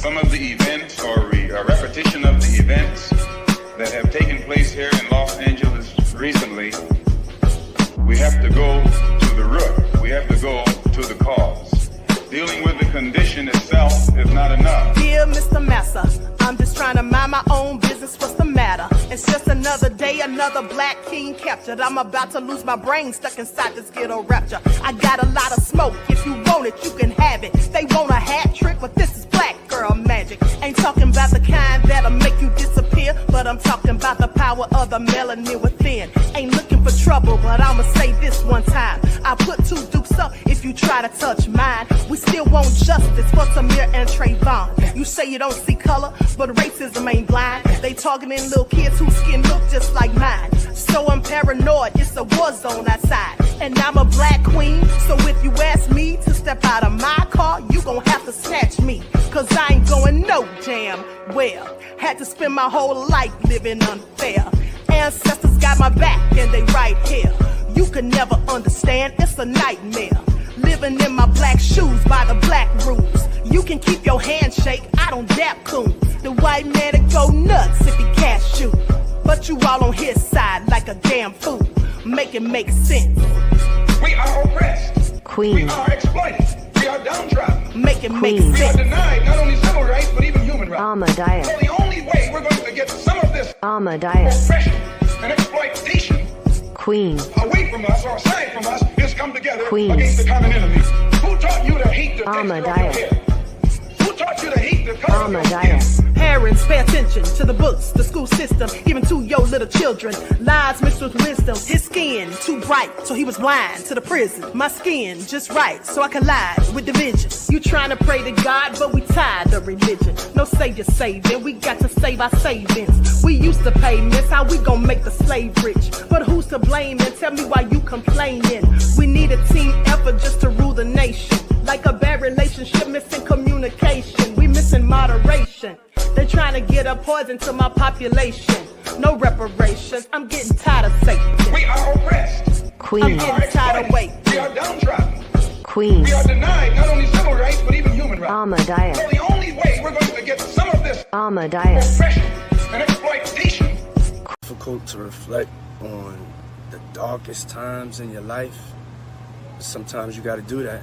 some of the events or a repetition of the events that have taken place here in Los Angeles recently, we have to go to the root. We have to go to the cause. Dealing with the condition itself is not enough. Dear Mr. Massa, I'm just trying to mind my own business. What's the matter? It's just another day, another black king captured. I'm about to lose my brain, stuck inside this ghetto rapture. I got a lot of smoke. If you want it, you can have it. They want a hat trick, but this is black girl magic. Ain't talking about the kind that'll make you disappear, but I'm talking about the power of the melanin within. Ain't looking for trouble, but I'ma say this one time. I put two dukes up if you try to touch mine. We still want justice for Samir and Trayvon. You say you don't see color, but racism ain't blind. They targeting little kids whose skin look just like mine. So I'm paranoid, it's a war zone outside. And I'm a black queen, so if you ask me to step out of my car, you gon' have to snatch me. Cause I ain't going no damn well. Had to spend my whole life living unfair. Ancestors got my back and they right here. You can never understand, it's a nightmare. Living in my black shoes by the black rules. You can keep your handshake, I don't dap coons. The white man that go nuts if he can't shoot. But you all on his side like a damn fool. Make it make sense. We are oppressed. Queen. We are exploited. We are downtrodden. Make it make We are sense. denied not only civil rights, but even human rights. Amadeus. So the only way we're going to get some of this Amadeus. oppression and exploitation Queen. away from us or aside from us is come together Queen. against the common enemy. Who taught you to hate the texture of your Amadeus. hair? Who taught you to hate the color of your skin? Amadeus. Parents, pay attention to the books, the school system, even to your little children. Lies mixed with wisdom. His skin too bright, so he was blind to the prison. My skin just right, so I collide with division. You trying to pray to God, but we tired of religion. No savior saving, we got to save our savings. We used to pay miss, how we gon' make the slave rich? But who's to blame, and tell me why you complaining? We need a team effort just to rule the nation. Like a bad relationship, missing communication. We missing moderation. They're trying to get a poison to my population. No reparations. I'm getting tired of Satan. We are oppressed. I'm Queen. getting tired of waiting. We are downtrodden. Queen. We are denied not only civil rights, but even human rights. Amadeus. So the only way we're going to get some of this Amadeus. oppression and exploitation. Difficult to reflect on the darkest times in your life. Sometimes you gotta do that.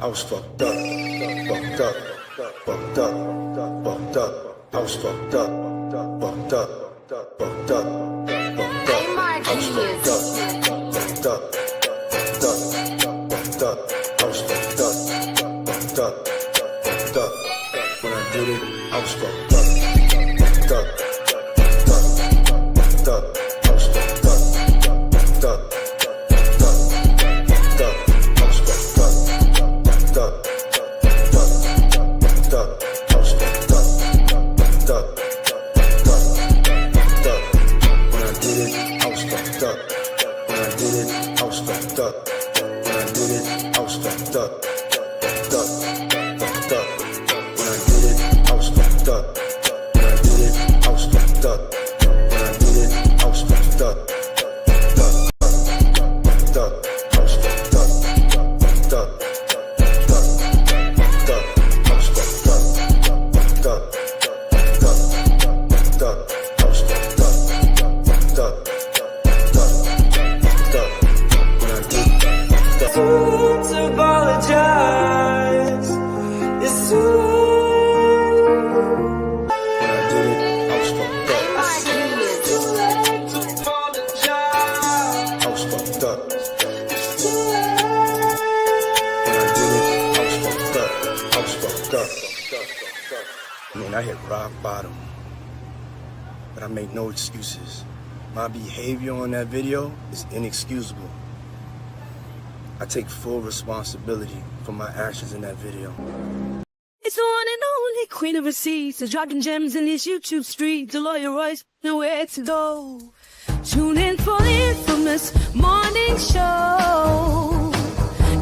I was fucked up, fucked up, fucked up, fucked up. I was fucked up, fucked up, fucked up, fucked up. I was fucked up, fucked up, fucked up, fucked up. I was fucked up, fucked up, fucked up. When I did it, I was fucked up, fucked up, fucked up, fucked up. I was fucked up, fucked up, fucked up, fucked up. I was fucked up, fucked up, fucked up, fucked up. I was fucked up, fucked up, fucked up, fucked up. When I did it, I was fucked up. When I did it, I was fucked up. When I did it, I was fucked up, fucked up, fucked up. When I did it, I was fucked up. When I did it, I was fucked up. When I did it, I was fucked up, fucked up, fucked up. I was fucked up, fucked up, fucked up, fucked up. I was fucked up, fucked up, fucked up, fucked up. I was fucked up, fucked up, fucked up, fucked up. When I did it, To apologize. It's too when I did it, I was fucked up. late to apologize. I was fucked up. When I did it, I was fucked up. I was fucked up. I mean, I hit rock bottom, but I make no excuses. My behavior on that video is inexcusable. I take full responsibility for my actions in that video. It's the one and only queen of receipts, the dropping gems in these YouTube streets, the lawyer Royce, nowhere to go. Tune in for the infamous morning show,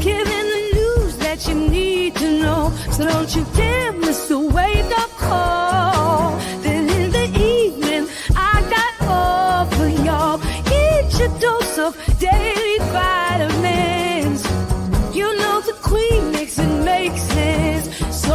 giving the news that you need to know. So don't you dare miss the wake-up call. Then in the evening, I got all for y'all. Get your dose of daily vitamins. You know the queen makes it make sense. So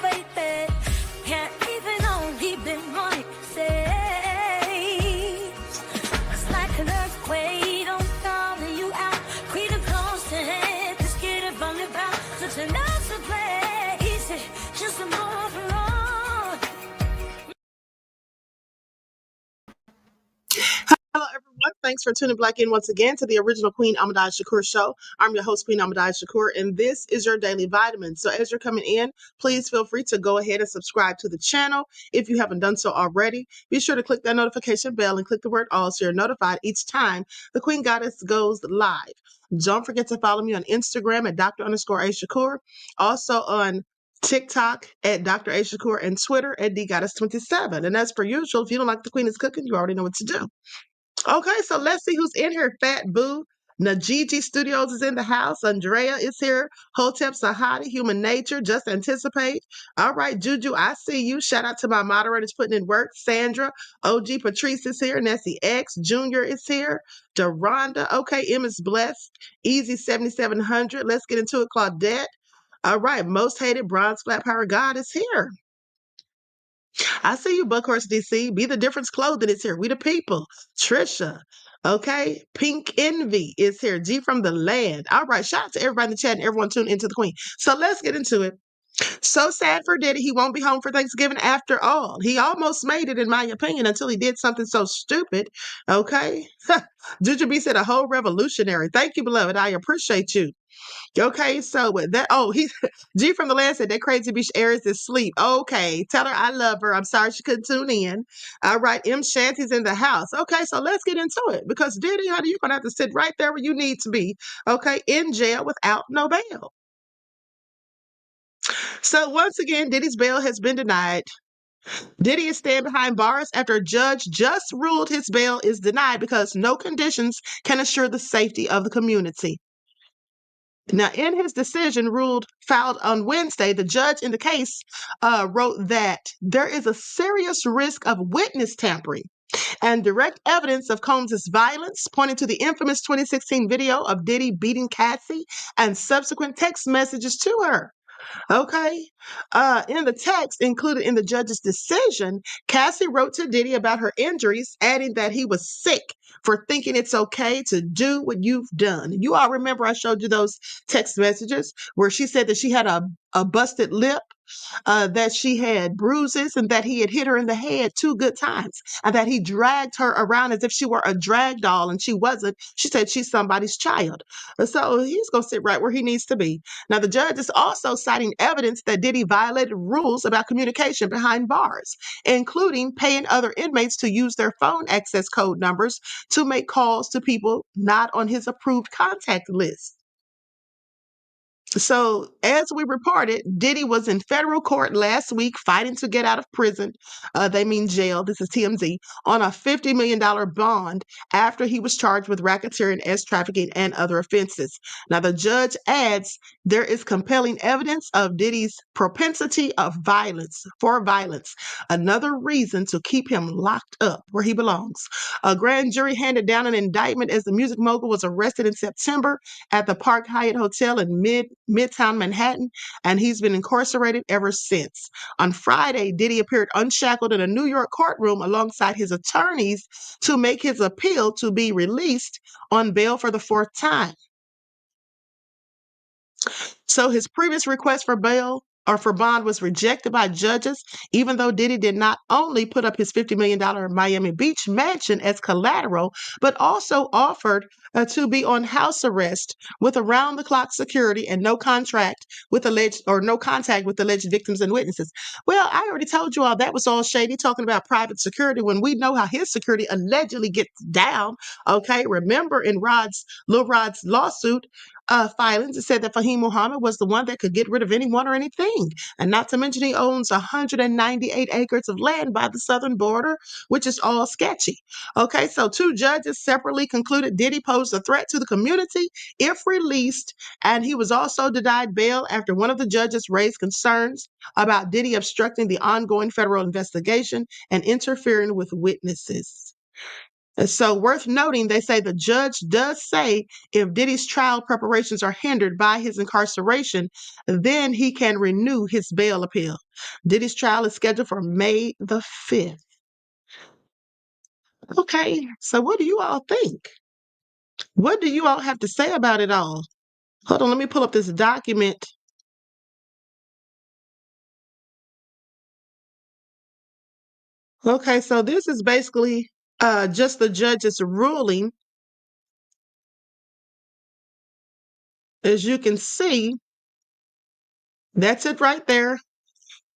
my faith. Can't even know deep in my say. It's like an earthquake, don't calling you out. Create a constant, just get it from the ground. Such an awesome place, just a more for all. Hello, everyone. Thanks for tuning back in once again to the original Queen QueenAShakur show. I'm your host, Queen QueenAShakur, and this is your daily vitamin. So as you're coming in, please feel free to go ahead and subscribe to the channel. If you haven't done so already, be sure to click that notification bell and click the word all so you're notified each time the Queen Goddess goes live. Don't forget to follow me on Instagram at Dr._A_Shakur, also on TikTok at Dr. A Shakur, and Twitter at DGoddess27. And as per usual, if you don't like the Queen is cooking, you already know what to do. Okay, so let's see who's in here. Fat Boo, Najiji Studios is in the house. Andrea is here. Hotep Sahadi, Human Nature, Just Anticipate. All right, Juju, I see you. Shout out to my moderators putting in work. Sandra, OG Patrice is here. Nessie X, Junior is here. Deronda, okay, M is blessed. Easy 7700. Let's get into it. Claudette. All right, Most Hated Bronze Flat Power God is here. I see you, Buckhorse DC. Be the Difference Clothing is here. We the people. Trisha. Okay. Pink Envy is here. G from the land. All right. Shout out to everybody in the chat and everyone tuned into the Queen. So let's get into it. So sad for Diddy. He won't be home for Thanksgiving after all. He almost made it, in my opinion, until he did something so stupid. Okay. Juju B said a whole revolutionary. Thank you, beloved. I appreciate you. Okay, so with that, oh, he G from the land said that crazy bitch Aries is asleep. Okay, tell her I love her. I'm sorry she couldn't tune in. All right, M Shanty's in the house. Okay, so let's get into it because Diddy, honey, you're gonna have to sit right there where you need to be. Okay, in jail without no bail. So once again, Diddy's bail has been denied. Diddy is staying behind bars after a judge just ruled his bail is denied because no conditions can assure the safety of the community. Now, in his decision filed on Wednesday, the judge in the case wrote that there is a serious risk of witness tampering and direct evidence of Combs' violence, pointing to the infamous 2016 video of Diddy beating Cassie and subsequent text messages to her. Okay. In the text included in the judge's decision, Cassie wrote to Diddy about her injuries, adding that he was sick for thinking it's okay to do what you've done. You all remember I showed you those text messages where she said that she had a busted lip, that she had bruises, and that he had hit her in the head 2 good times, and that he dragged her around as if she were a drag doll, and she wasn't. She said she's somebody's child. So he's going to sit right where he needs to be. Now, the judge is also citing evidence that Diddy violated rules about communication behind bars, including paying other inmates to use their phone access code numbers to make calls to people not on his approved contact list. So, as we reported, Diddy was in federal court last week fighting to get out of prison. They mean jail. This is TMZ, on a $50 million bond after he was charged with racketeering, trafficking, and other offenses. Now, the judge adds there is compelling evidence of Diddy's propensity for violence, another reason to keep him locked up where he belongs. A grand jury handed down an indictment as the music mogul was arrested in September at the Park Hyatt Hotel in Midtown Manhattan, and he's been incarcerated ever since. On Friday, Diddy appeared unshackled in a New York courtroom alongside his attorneys to make his appeal to be released on bail for the 4th time. So his previous request for bail or for bond was rejected by judges, even though Diddy did not only put up his $50 million Miami Beach mansion as collateral, but also offered to be on house arrest with around-the-clock security and no contact with alleged victims and witnesses. Well, I already told you all that was all shady, talking about private security when we know how his security allegedly gets down. Okay, remember in Lil Rod's lawsuit, filings, it said that Fahim Muhammad was the one that could get rid of anyone or anything. And not to mention he owns 198 acres of land by the southern border, which is all sketchy. Okay, so 2 judges separately concluded Diddy posed a threat to the community if released, and he was also denied bail after one of the judges raised concerns about Diddy obstructing the ongoing federal investigation and interfering with witnesses. And so, worth noting, they say the judge does say if Diddy's trial preparations are hindered by his incarceration, then he can renew his bail appeal. Diddy's trial is scheduled for May the 5th. Okay, so what do you all think? What do you all have to say about it all? Hold on, let me pull up this document. Okay, so this is basically just the judge's ruling. As you can see, that's it right there.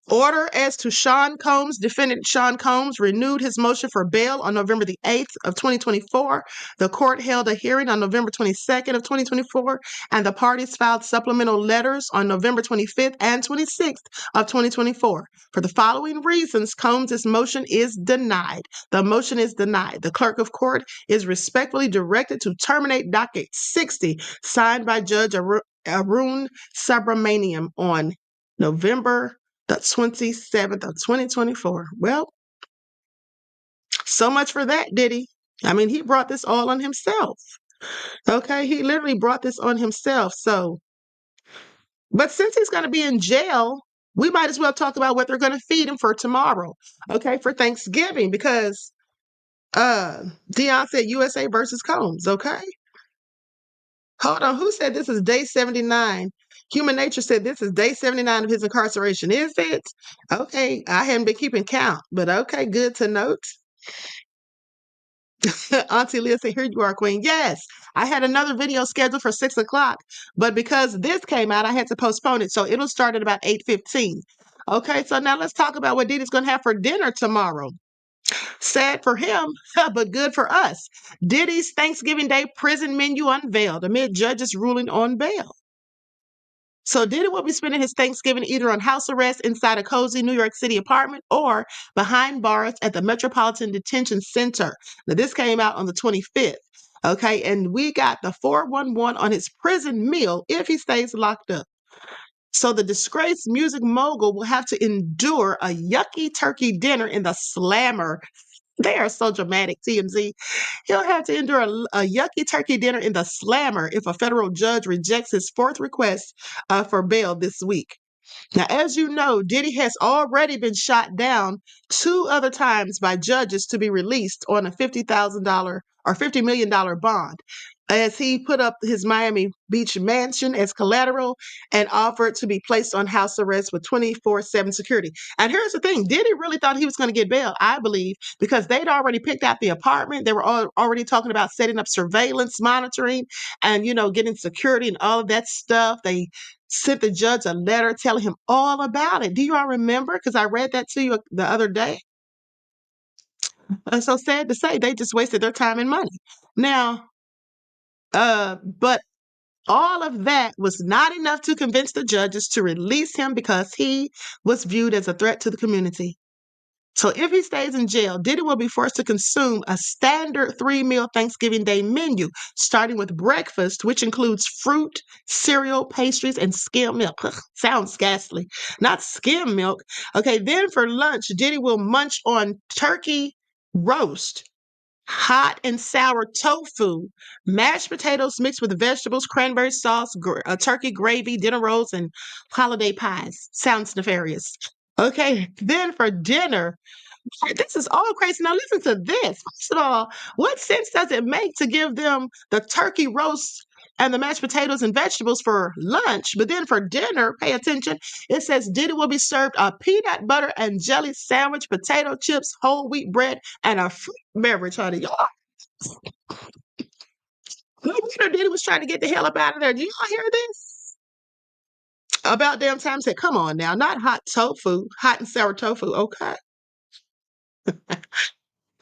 Order as to Sean Combs. Defendant Sean Combs renewed his motion for bail on November the 8th of 2024. The court held a hearing on November 22nd of 2024, and the parties filed supplemental letters on November 25th and 26th of 2024. For the following reasons, Combs' motion is denied. The motion is denied. The clerk of court is respectfully directed to terminate docket 60, signed by Judge Arun Subramaniam on November the 27th of 2024. Well, so much for that, Diddy. I mean, he brought this all on himself. Okay, he literally brought this on himself. So, but since he's going to be in jail, we might as well talk about what they're going to feed him for tomorrow. Okay, for Thanksgiving, because Dion said USA versus Combs. Okay. Hold on, who said this is day 79? Human Nature said this is day 79 of his incarceration. Is it? Okay, I hadn't been keeping count, but okay, good to note. Auntie Leah said, here you are, Queen. Yes, I had another video scheduled for 6 o'clock, but because this came out, I had to postpone it. So it'll start at about 8:15. Okay, so now let's talk about what Diddy's going to have for dinner tomorrow. Sad for him, but good for us. Diddy's Thanksgiving Day prison menu unveiled amid judges ruling on bail. So Diddy will be spending his Thanksgiving either on house arrest inside a cozy New York City apartment or behind bars at the Metropolitan Detention Center. Now, this came out on the 25th. Okay, and we got the 411 on his prison meal if he stays locked up. So the disgraced music mogul will have to endure a yucky turkey dinner in the Slammer. They are so dramatic, TMZ. He'll have to endure a yucky turkey dinner in the Slammer if a federal judge rejects his fourth request for bail this week. Now, as you know, Diddy has already been shot down 2 other times by judges to be released on a $50,000 or $50 million bond, as he put up his Miami Beach mansion as collateral and offered to be placed on house arrest with 24/7 security. And here's the thing, Diddy really thought he was going to get bail, I believe, because they'd already picked out the apartment. They were already talking about setting up surveillance monitoring and, getting security and all of that stuff. They sent the judge a letter telling him all about it. Do you all remember? Because I read that to you the other day. So sad to say, they just wasted their time and money. Now, but all of that was not enough to convince the judges to release him because he was viewed as a threat to the community. So if he stays in jail, Diddy will be forced to consume a standard 3-meal Thanksgiving Day menu, starting with breakfast, which includes fruit, cereal, pastries, and skim milk. Ugh, sounds ghastly. Not skim milk. Okay, then for lunch, Diddy will munch on turkey roast, hot and sour tofu, mashed potatoes mixed with vegetables, cranberry sauce, turkey gravy, dinner rolls, and holiday pies. Sounds nefarious. Okay, then for dinner, this is all crazy. Now listen to this. First of all, what sense does it make to give them the turkey roast and the mashed potatoes and vegetables for lunch, but then for dinner, pay attention, it says Diddy will be served a peanut butter and jelly sandwich, potato chips, whole wheat bread, and a fruit beverage, honey. Y'all, no wonder Diddy was trying to get the hell up out of there. Do y'all hear this? About damn time said, come on now, not hot tofu, hot and sour tofu, okay?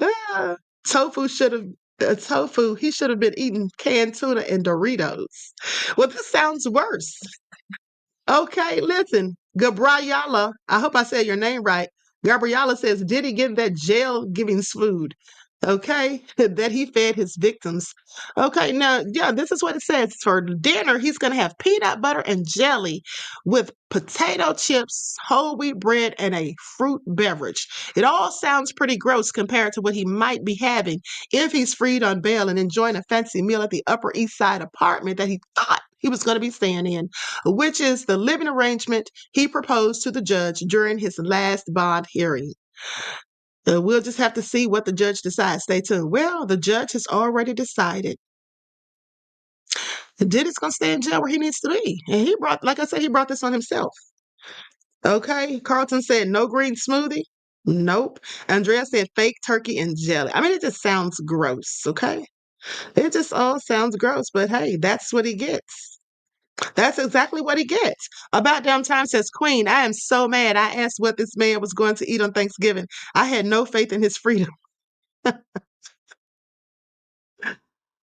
Ah, tofu should have tofu. He should have been eating canned tuna and Doritos. Well, this sounds worse. Okay, listen, Gabriella. I hope I said your name right. Gabriella says, "Did he give that jail giving food?" Okay, that he fed his victims. Okay, now, yeah, this is what it says. For dinner, he's going to have peanut butter and jelly with potato chips, whole wheat bread, and a fruit beverage. It all sounds pretty gross compared to what he might be having if he's freed on bail and enjoying a fancy meal at the Upper East Side apartment that he thought he was going to be staying in, which is the living arrangement he proposed to the judge during his last bond hearing. We'll just have to see what the judge decides. Stay tuned. Well, the judge has already decided. Diddy's going to stay in jail where he needs to be. And he brought, like I said, he brought this on himself. Okay. Carlton said no green smoothie. Nope. Andrea said fake turkey and jelly. I mean, it just sounds gross. Okay. It just all sounds gross. But hey, that's what he gets. That's exactly what he gets. About damn time, says Queen. I am so mad. I asked what this man was going to eat on Thanksgiving. I had no faith in his freedom.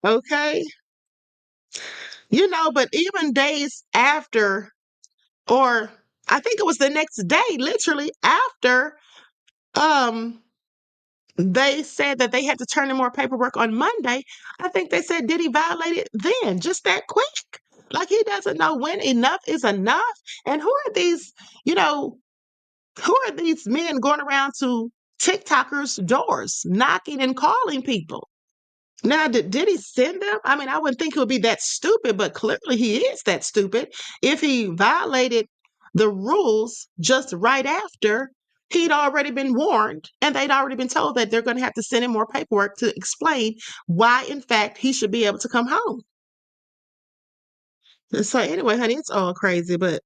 Okay. But even days after, or I think it was the next day, literally after, um, they said that they had to turn in more paperwork on Monday. I think they said Diddy violated then, just that quick. Like he doesn't know when enough is enough. And you know, who are these men going around to TikTokers' doors, knocking and calling people? Now, did he send them? I mean, I wouldn't think he would be that stupid, but clearly he is that stupid. If he violated the rules just right after, he'd already been warned and they'd already been told that they're going to have to send him more paperwork to explain why, in fact, he should be able to come home. And so, anyway, honey, it's all crazy, but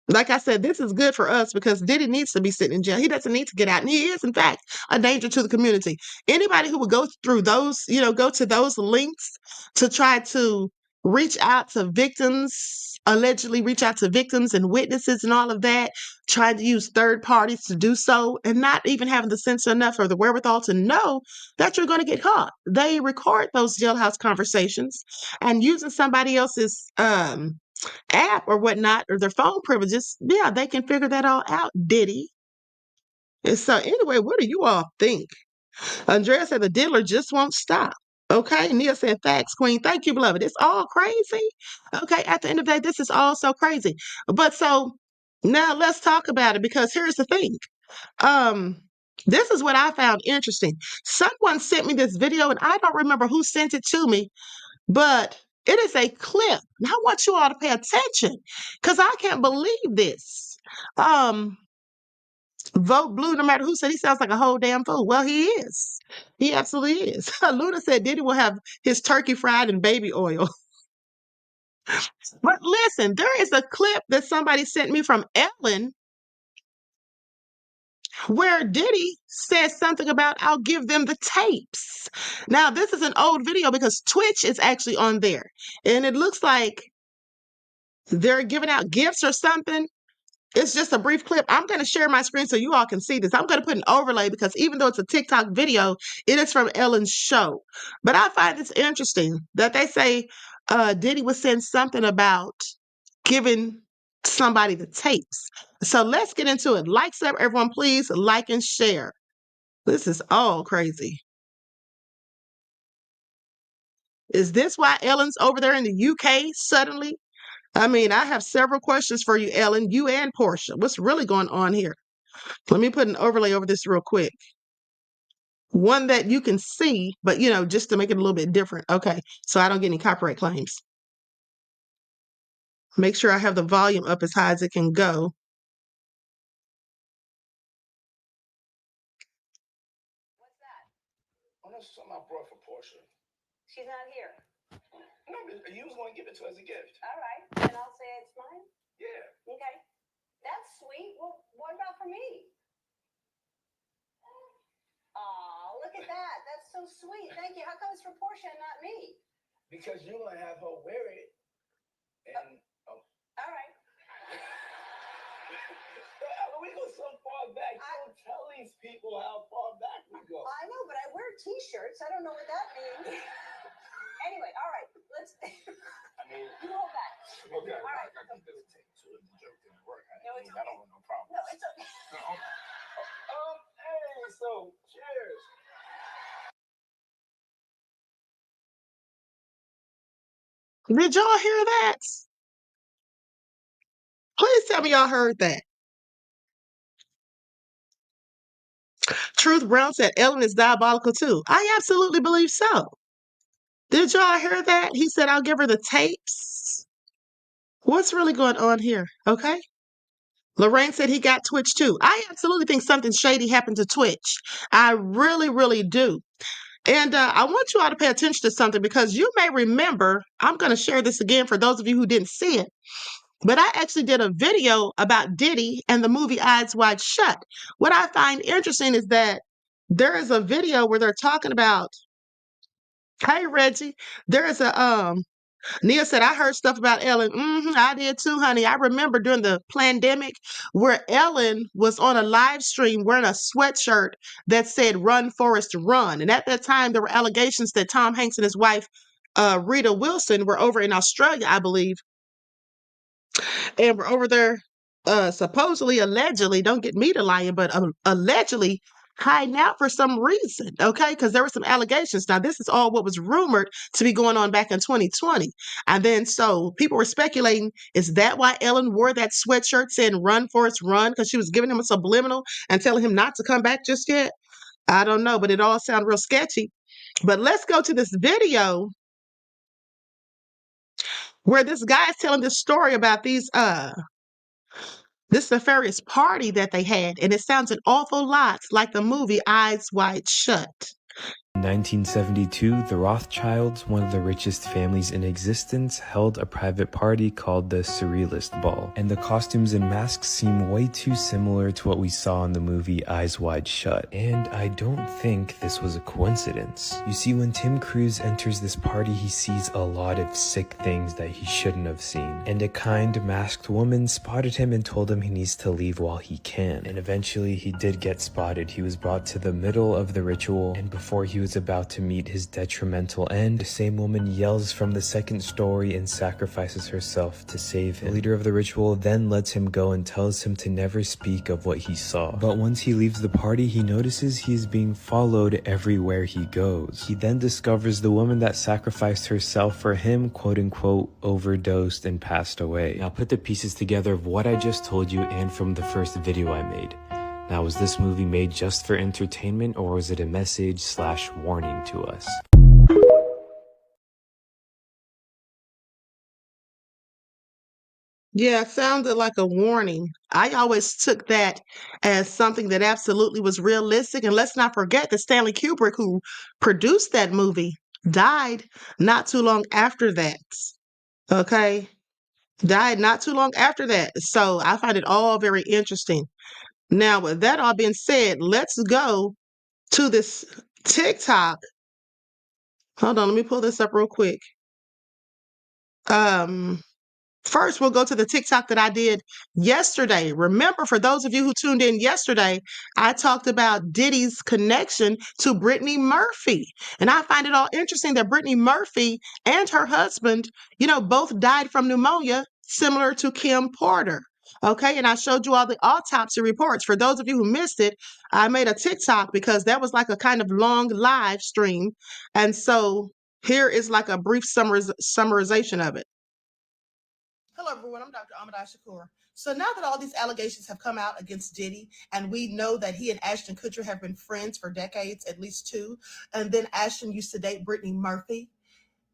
like I said, this is good for us because Diddy needs to be sitting in jail. He doesn't need to get out. And he is, in fact, a danger to the community. Anybody who would go through those, go to those links to try to reach out to victims, allegedly reach out to victims and witnesses and all of that, trying to use third parties to do so, and not even having the sense enough or the wherewithal to know that you're going to get caught. They record those jailhouse conversations and using somebody else's app or whatnot, or their phone privileges, yeah, they can figure that all out, Diddy. And so, anyway, what do you all think? Andrea said the diddler just won't stop. Okay, Nia said facts, Queen. Thank you, beloved. It's all crazy. Okay, at the end of the day, this is all so crazy. But so now let's talk about it because here's the thing. Um, this is what I found interesting. Someone sent me this video, and I don't remember who sent it to me, but it is a clip. And I want you all to pay attention because I can't believe this. Vote blue no matter who said he sounds like a whole damn fool. Well, he is. He absolutely is. Luna said Diddy will have his turkey fried in baby oil. But listen, there is a clip that somebody sent me from Ellen where Diddy says something about I'll give them the tapes. Now, this is an old video because Twitch is actually on there. And it looks like they're giving out gifts or something. It's just a brief clip. I'm going to share my screen so you all can see this. I'm going to put an overlay because even though it's a TikTok video, it is from Ellen's show. But I find this interesting that they say Diddy was saying something about giving somebody the tapes. So let's get into it. Like, sub, everyone, please like and share. This is all crazy. Is this why Ellen's over there in the UK suddenly? I mean, I have several questions for you, Ellen, you and Portia. What's really going on here? Let me put an overlay over this real quick. One that you can see, but just to make it a little bit different. Okay, so I don't get any copyright claims. Make sure I have the volume up as high as it can go. What's that? Oh, that's something I brought for Portia. She's not here. No, you was going to give it to her as a gift. All right. And I'll say it's mine? Yeah. Okay. That's sweet. Well, what about for me? Aw, look at that. That's so sweet. Thank you. How come it's for Portia and not me? Because you're going to have her wear it. And, All right. we go so far back. Don't tell these people how far back we go. I know, but I wear T-shirts. I don't know what that means. Anyway, all right. Let's. I mean, You hold that. okay. All right. I can do it. So the joke didn't work. No, it's I don't okay. want no problem. No, it's okay. Hey, so cheers. Did y'all hear that? Please tell me y'all heard that. Truth Brown said Ellen is diabolical too. I absolutely believe so. Did y'all hear that? He said, I'll give her the tapes. What's really going on here? Okay. Lorraine said he got Twitch too. I absolutely think something shady happened to Twitch. I really, really do. And I want you all to pay attention to something because you may remember, I'm going to share this again for those of you who didn't see it, but I actually did a video about Diddy and the movie Eyes Wide Shut. What I find interesting is that there is a video where they're talking about, hey Reggie, there is a Nia said, I heard stuff about Ellen. I did too, honey. I remember during the pandemic where Ellen was on a live stream wearing a sweatshirt that said, Run, Forrest, Run. And at that time, there were allegations that Tom Hanks and his wife, Rita Wilson, were over in Australia, I believe. And we're over there, supposedly, allegedly, don't get me to lying, but allegedly hiding out for some reason, okay? Because there were some allegations. Now, this is all what was rumored to be going on back in 2020. And then so people were speculating, is that why Ellen wore that sweatshirt saying run, Forrest, run? Because she was giving him a subliminal and telling him not to come back just yet? I don't know, but it all sounded real sketchy. But let's go to this video where this guy is telling this story about this nefarious party that they had, and it sounds an awful lot like the movie Eyes Wide Shut. In 1972, the Rothschilds, one of the richest families in existence, held a private party called the Surrealist Ball, and the costumes and masks seem way too similar to what we saw in the movie Eyes Wide Shut. And I don't think this was a coincidence. You see, when Tim Cruise enters this party, he sees a lot of sick things that he shouldn't have seen, and a kind, masked woman spotted him and told him he needs to leave while he can. And eventually, he did get spotted. He was brought to the middle of the ritual, and before he was about to meet his detrimental end, the same woman yells from the second story and sacrifices herself to save him. The leader of the ritual then lets him go and tells him to never speak of what he saw. But once he leaves the party, he notices he is being followed everywhere he goes. He then discovers the woman that sacrificed herself for him, quote unquote, overdosed and passed away. Now put the pieces together of what I just told you and from the first video I made. Now, was this movie made just for entertainment, or was it a message/warning to us? Yeah, it sounded like a warning. I always took that as something that absolutely was realistic. And let's not forget that Stanley Kubrick, who produced that movie, died not too long after that. Okay? Died not too long after that. So I find it all very interesting. Now, with that all being said, let's go to this TikTok. Hold on, let me pull this up real quick. First, we'll go to the TikTok that I did yesterday. Remember, for those of you who tuned in yesterday, I talked about Diddy's connection to Brittany Murphy. And I find it all interesting that Brittany Murphy and her husband, both died from pneumonia, similar to Kim Porter. Okay, and I showed you all the autopsy reports. For those of you who missed it, I made a TikTok because that was like a kind of long live stream. And so here is like a brief summarization of it. Hello, everyone. I'm Dr. Shakur. So now that all these allegations have come out against Diddy, and we know that he and Ashton Kutcher have been friends for decades, at least two, and then Ashton used to date Brittany Murphy,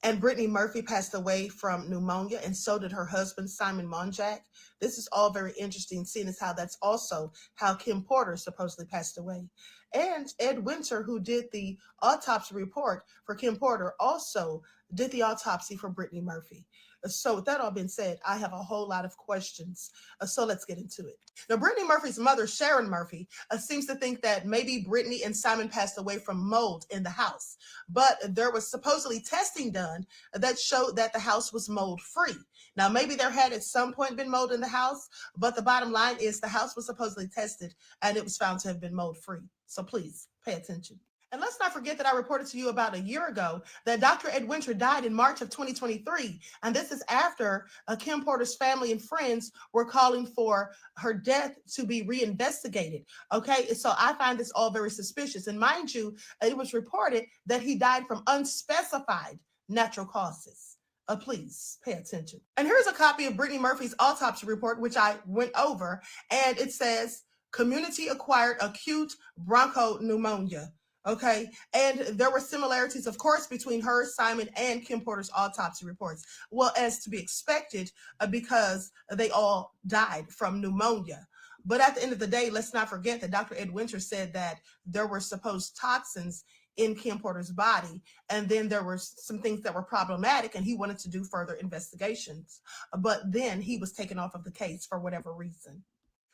and Brittany Murphy passed away from pneumonia, and so did her husband, Simon Monjack. This is all very interesting, seeing as how that's also how Kim Porter supposedly passed away. And Ed Winter, who did the autopsy report for Kim Porter, also did the autopsy for Brittany Murphy. So with that all being said, I have a whole lot of questions. So let's get into it. Now, Brittany Murphy's mother, Sharon Murphy, seems to think that maybe Brittany and Simon passed away from mold in the house. But there was supposedly testing done that showed that the house was mold free. Now, maybe there had at some point been mold in the house, but the bottom line is the house was supposedly tested and it was found to have been mold free. So please pay attention. And let's not forget that I reported to you about a year ago that Dr. Ed Winter died in March of 2023. And this is after Kim Porter's family and friends were calling for her death to be reinvestigated. Okay, so I find this all very suspicious. And mind you, it was reported that he died from unspecified natural causes. Please pay attention. And here's a copy of Brittany Murphy's autopsy report, which I went over, and it says community-acquired acute bronchopneumonia. Okay, and there were similarities, of course, between her, Simon, and Kim Porter's autopsy reports. Well, as to be expected, because they all died from pneumonia. But at the end of the day, let's not forget that Dr. Ed Winter said that there were supposed toxins in Kim Porter's body, and then there were some things that were problematic, and he wanted to do further investigations. But then he was taken off of the case for whatever reason.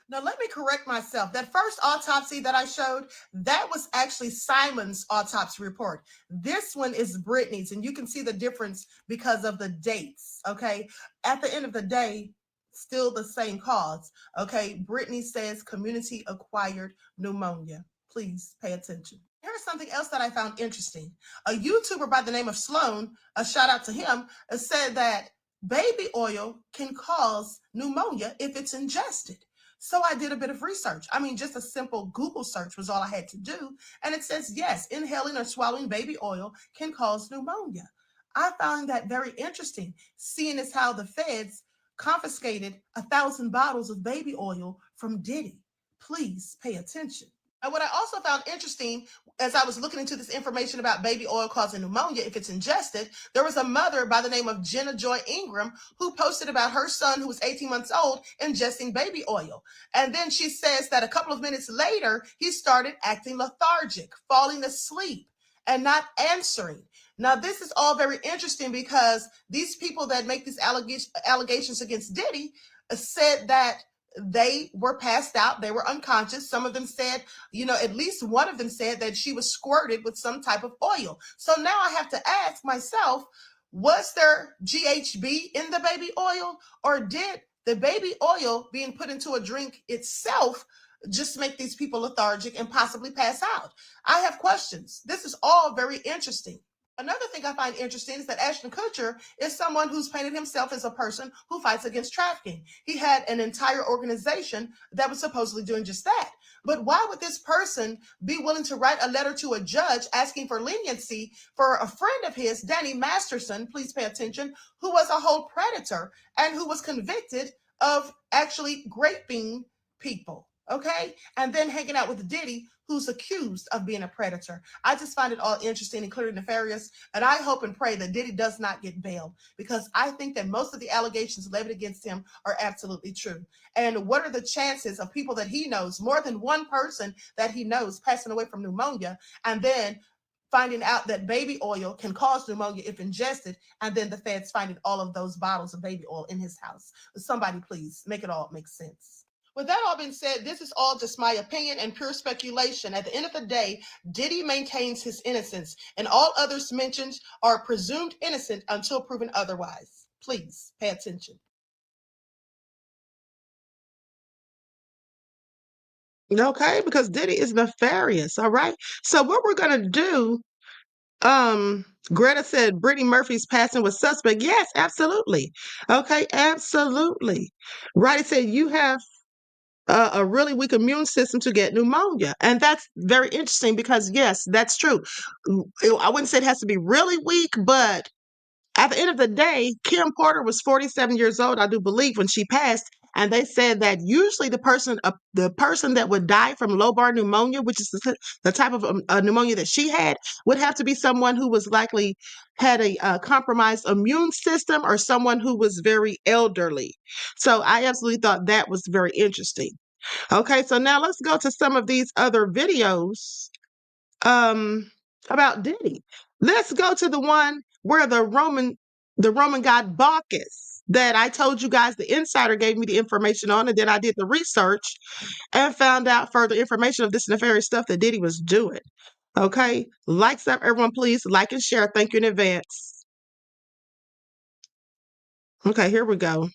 Now, let me correct myself. That first autopsy that I showed, that was actually Simon's autopsy report. This one is Brittany's, and you can see the difference because of the dates, okay? At the end of the day, still the same cause, okay? Brittany says community-acquired pneumonia. Please pay attention. Here's something else that I found interesting. A YouTuber by the name of Sloan, a shout out to him, said that baby oil can cause pneumonia if it's ingested. So I did a bit of research. I mean, just a simple Google search was all I had to do. And it says, yes, inhaling or swallowing baby oil can cause pneumonia. I found that very interesting, seeing as how the feds confiscated 1,000 bottles of baby oil from Diddy. Please pay attention. And what I also found interesting, as I was looking into this information about baby oil causing pneumonia if it's ingested, there was a mother by the name of Jenna Joy Ingram who posted about her son, who was 18 months old, ingesting baby oil. And then she says that a couple of minutes later, he started acting lethargic, falling asleep, and not answering. Now, this is all very interesting because these people that make these allegations against Diddy said that they were passed out. They were unconscious. Some of them said, at least one of them said that she was squirted with some type of oil. So now I have to ask myself, was there GHB in the baby oil, or did the baby oil being put into a drink itself just make these people lethargic and possibly pass out? I have questions. This is all very interesting. Another thing I find interesting is that Ashton Kutcher is someone who's painted himself as a person who fights against trafficking. He had an entire organization that was supposedly doing just that. But why would this person be willing to write a letter to a judge asking for leniency for a friend of his, Danny Masterson, please pay attention, who was a whole predator and who was convicted of actually raping people? Okay, and then hanging out with Diddy, who's accused of being a predator. I just find it all interesting and clearly nefarious, and I hope and pray that Diddy does not get bailed, because I think that most of the allegations levied against him are absolutely true. And what are the chances of people that he knows, more than one person that he knows, passing away from pneumonia, and then finding out that baby oil can cause pneumonia if ingested, and then the feds finding all of those bottles of baby oil in his house? Somebody please make it all make sense. With that all being said, this is all just my opinion and pure speculation. At the end of the day, Diddy maintains his innocence, and all others mentioned are presumed innocent until proven otherwise. Please pay attention. Okay, because Diddy is nefarious, all right? So what we're going to do, Greta said Brittany Murphy's passing was suspect. Yes, absolutely. Okay, absolutely. Right, it said you have a really weak immune system to get pneumonia. And that's very interesting because, yes, that's true. I wouldn't say it has to be really weak, but at the end of the day, Kim Porter was 47 years old, I do believe, when she passed. And they said that usually the person that would die from lobar pneumonia, which is the type of pneumonia that she had, would have to be someone who was likely had a compromised immune system, or someone who was very elderly. So I absolutely thought that was very interesting. Okay, so now let's go to some of these other videos about Diddy. Let's go to the one where the Roman god Bacchus, that I told you guys the insider gave me the information on, and then I did the research and found out further information of this nefarious stuff that Diddy was doing. Okay, likes up, everyone, please like and share. Thank you in advance. Okay, here we go.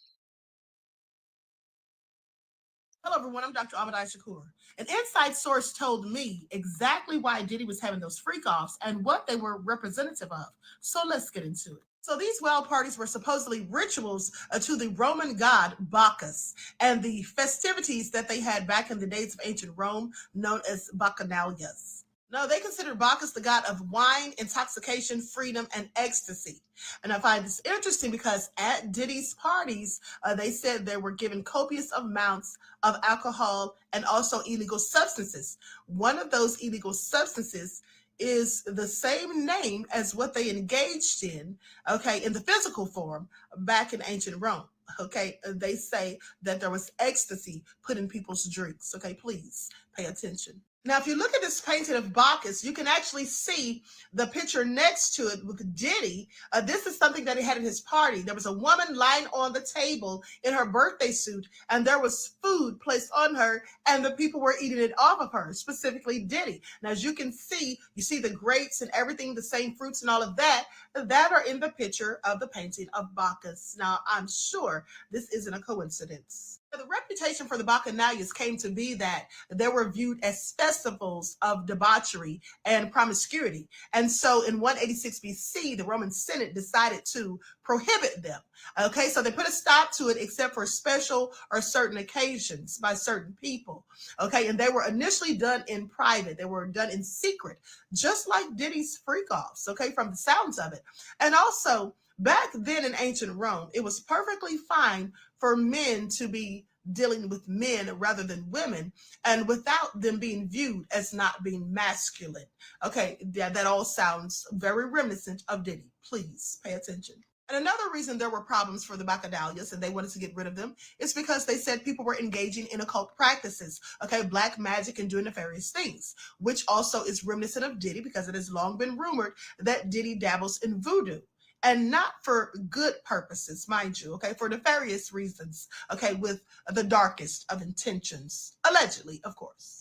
Hello, everyone. I'm Dr. Shakur. An inside source told me exactly why Diddy was having those freak-offs and what they were representative of. So let's get into it. So these wild parties were supposedly rituals to the Roman god Bacchus, and the festivities that they had back in the days of ancient Rome known as Bacchanalias. No, they considered Bacchus the god of wine, intoxication, freedom, and ecstasy. And I find this interesting because at Diddy's parties, they said they were given copious amounts of alcohol and also illegal substances. One of those illegal substances is the same name as what they engaged in, okay, in the physical form back in ancient Rome. Okay, they say that there was ecstasy put in people's drinks. Okay, please pay attention. Now, if you look at this painting of Bacchus, you can actually see the picture next to it with Diddy. This is something that he had at his party. There was a woman lying on the table in her birthday suit, and there was food placed on her, and the people were eating it off of her, specifically Diddy. Now, as you can see, you see the grapes and everything, the same fruits and all of that are in the picture of the painting of Bacchus. Now, I'm sure this isn't a coincidence. The reputation for the Bacchanalias came to be that they were viewed as festivals of debauchery and promiscuity. And so in 186 BC, the Roman Senate decided to prohibit them. Okay, so they put a stop to it except for special or certain occasions by certain people. Okay, and they were initially done in private. They were done in secret, just like Diddy's freak-offs, okay, from the sounds of it. And also, back then in ancient Rome, it was perfectly fine for men to be dealing with men rather than women, and without them being viewed as not being masculine. Okay, yeah, that all sounds very reminiscent of Diddy. Please pay attention. And another reason there were problems for the Bacchanalias and they wanted to get rid of them is because they said people were engaging in occult practices, okay, black magic and doing nefarious things, which also is reminiscent of Diddy because it has long been rumored that Diddy dabbles in voodoo. And not for good purposes, mind you, okay, for nefarious reasons, okay, with the darkest of intentions, allegedly, of course.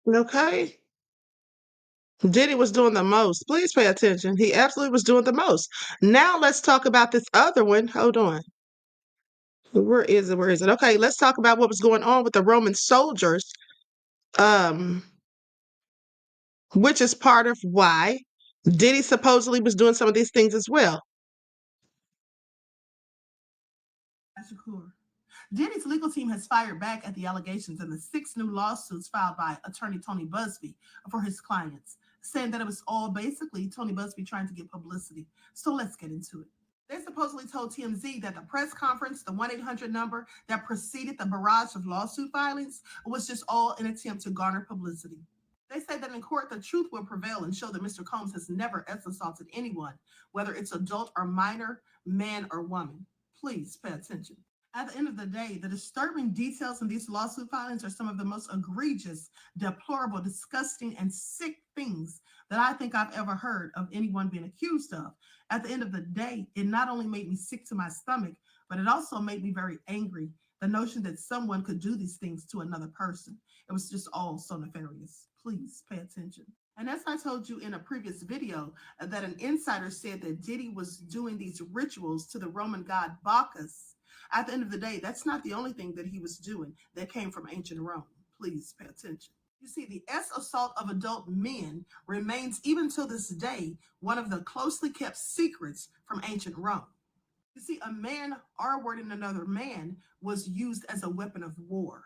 Okay. Diddy was doing the most. Please pay attention. He absolutely was doing the most. Now let's talk about this other one. Hold on. Where is it? Where is it? Okay, let's talk about what was going on with the Roman soldiers, um, which is part of why Diddy supposedly was doing some of these things as well. Shakur. Diddy's legal team has fired back at the allegations in the 6 new lawsuits filed by attorney Tony Busby for his clients, saying that it was all basically Tony Busby trying to get publicity. So let's get into it. They supposedly told TMZ that the press conference, the 1-800 number that preceded the barrage of lawsuit filings, was just all an attempt to garner publicity. They say that in court, the truth will prevail and show that Mr. Combs has never assaulted anyone, whether it's adult or minor, man or woman. Please pay attention. At the end of the day, the disturbing details in these lawsuit filings are some of the most egregious, deplorable, disgusting, and sick things that I think I've ever heard of anyone being accused of. At the end of the day, it not only made me sick to my stomach, but it also made me very angry. The notion that someone could do these things to another person. It was just all so nefarious. Please pay attention. And as I told you in a previous video, that an insider said that Diddy was doing these rituals to the Roman god Bacchus. At the end of the day, that's not the only thing that he was doing that came from ancient Rome. Please pay attention. You see, the assault of adult men remains, even till this day, one of the closely kept secrets from ancient Rome. You see, a man R-wording another man was used as a weapon of war.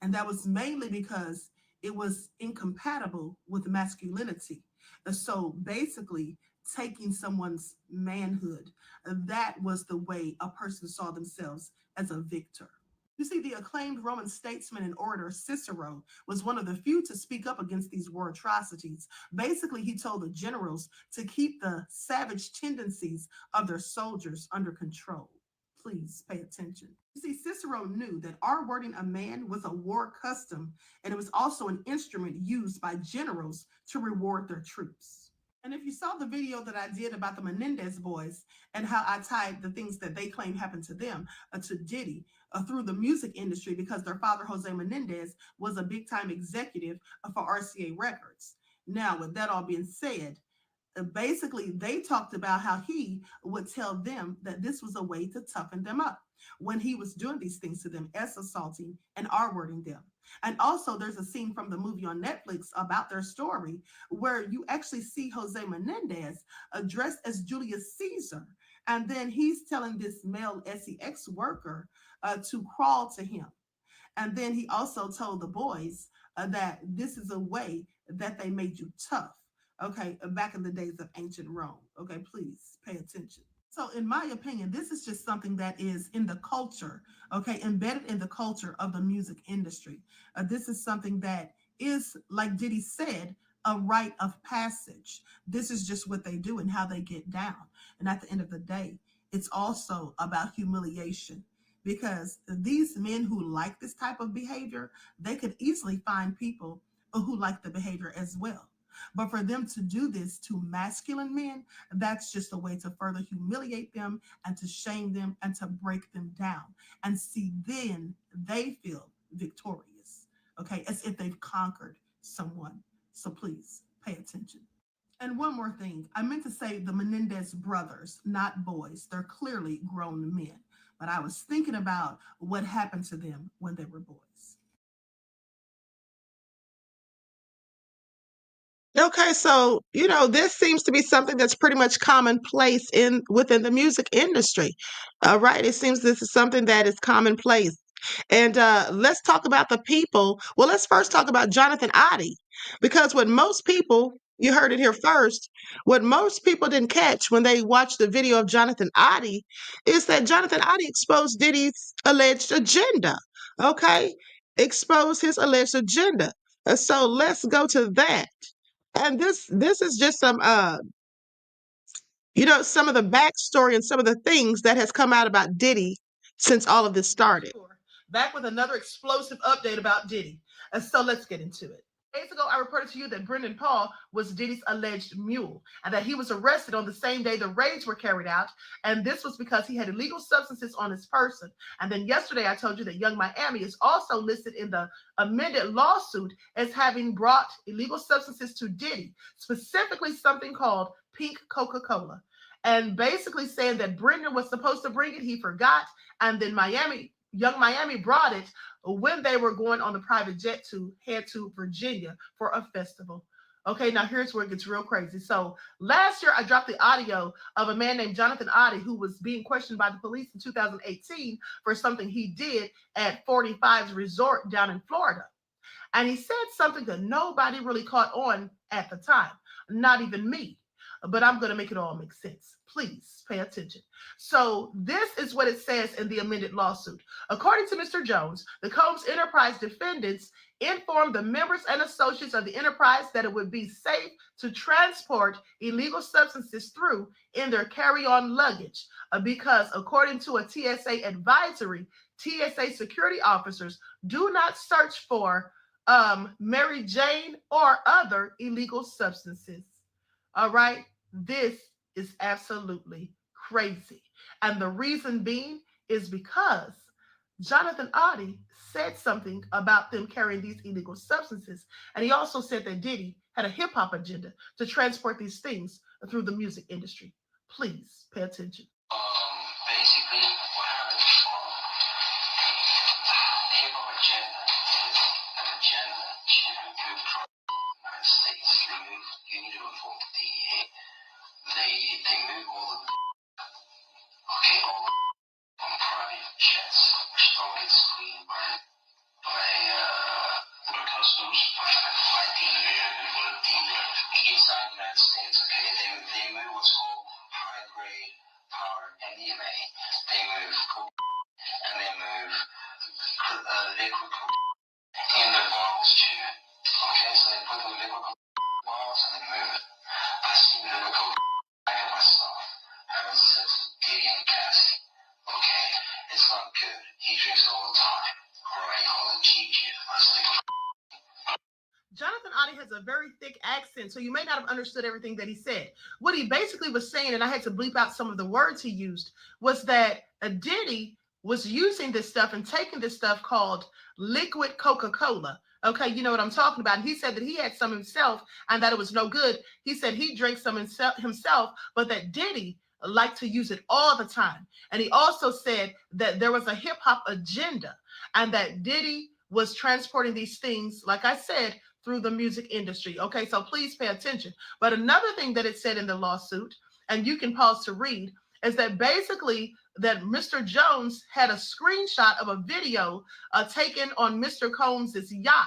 And that was mainly because it was incompatible with masculinity. So basically, taking someone's manhood, that was the way a person saw themselves as a victor. You see, the acclaimed Roman statesman and orator Cicero was one of the few to speak up against these war atrocities. Basically, he told the generals to keep the savage tendencies of their soldiers under control. Please pay attention. You see, Cicero knew that R-wording a man was a war custom, and it was also an instrument used by generals to reward their troops. And if you saw the video that I did about the Menendez boys and how I tied the things that they claim happened to them to Diddy through the music industry, because their father, Jose Menendez, was a big-time executive for RCA Records. Now, with that all being said, basically they talked about how he would tell them that this was a way to toughen them up when he was doing these things to them, assaulting and R-wording them. And also there's a scene from the movie on Netflix about their story where you actually see Jose Menendez dressed as Julius Caesar. And then he's telling this male SEX worker to crawl to him. And then he also told the boys that this is a way that they made you tough. Okay, back in the days of ancient Rome. Okay, please pay attention. So, in my opinion, this is just something that is in the culture, okay, embedded in the culture of the music industry. This is something that is, like Diddy said, a rite of passage. This is just what they do and how they get down. And at the end of the day, it's also about humiliation, because these men who like this type of behavior, they could easily find people who like the behavior as well. But for them to do this to masculine men, that's just a way to further humiliate them and to shame them and to break them down. And see, then they feel victorious, okay, as if they've conquered someone. So please pay attention. And one more thing, I meant to say the Menendez brothers, not boys. They're clearly grown men. But I was thinking about what happened to them when they were boys. Okay, so this seems to be something that's pretty much commonplace within the music industry. All right, it seems this is something that is commonplace. And let's talk about the people. Well, let's first talk about Jonathan Oddie, because what most people, you heard it here first, what most people didn't catch when they watched the video of Jonathan Oddie is that Jonathan Oddie exposed Diddy's alleged agenda. Okay, exposed his alleged agenda. So let's go to that. And this is just some of the backstory and some of the things that has come out about Diddy since all of this started. Back with another explosive update about Diddy. So let's get into it. Days ago, I reported to you that Brendan Paul was Diddy's alleged mule and that he was arrested on the same day the raids were carried out. And this was because he had illegal substances on his person. And then yesterday, I told you that Young Miami is also listed in the amended lawsuit as having brought illegal substances to Diddy, specifically something called pink Coca-Cola. And basically saying that Brendan was supposed to bring it, he forgot. And then Young Miami brought it when they were going on the private jet to head to Virginia for a festival. Okay, now here's where it gets real crazy. So last year, I dropped the audio of a man named Jonathan Oddie who was being questioned by the police in 2018 for something he did at 45's Resort down in Florida. And he said something that nobody really caught on at the time, not even me. But I'm going to make it all make sense. Please pay attention. So this is what it says in the amended lawsuit. According to Mr. Jones, the Combs Enterprise defendants informed the members and associates of the enterprise that it would be safe to transport illegal substances through in their carry-on luggage because, according to a TSA advisory, TSA security officers do not search for Mary Jane or other illegal substances. All right, this is absolutely crazy. And the reason being is because Jonathan Oddie said something about them carrying these illegal substances. And he also said that Diddy had a hip hop agenda to transport these things through the music industry. Please pay attention. Basically, what happened is the hip hop agenda is an agenda to move from the United States. You need to reform the DEA. They move all the on private jets, which don't get screened by customs, by dealer inside the United States. Okay, they move what's called high grade power MDMA. They move coke and they move liquid coke in the bottles too. Okay, so they put the liquid coke bottles and they move it. I see the liquid coke. I got myself having sex with Diddy and Cassie. Okay, it's not good. He drinks all the time. Alright, call it Gigi. Jonathan Oddie has a very thick accent, so you may not have understood everything that he said. What he basically was saying, and I had to bleep out some of the words he used, was that Diddy was using this stuff and taking this stuff called liquid Coca-Cola. Okay, you know what I'm talking about. And he said that he had some himself and that it was no good. He said he drank some himself, but that Diddy liked to use it all the time. And he also said that there was a hip hop agenda and that Diddy was transporting these things, like I said, through the music industry. Okay, so please pay attention. But another thing that it said in the lawsuit, and you can pause to read, is that basically that Mr. Jones had a screenshot of a video taken on Mr. Combs' yacht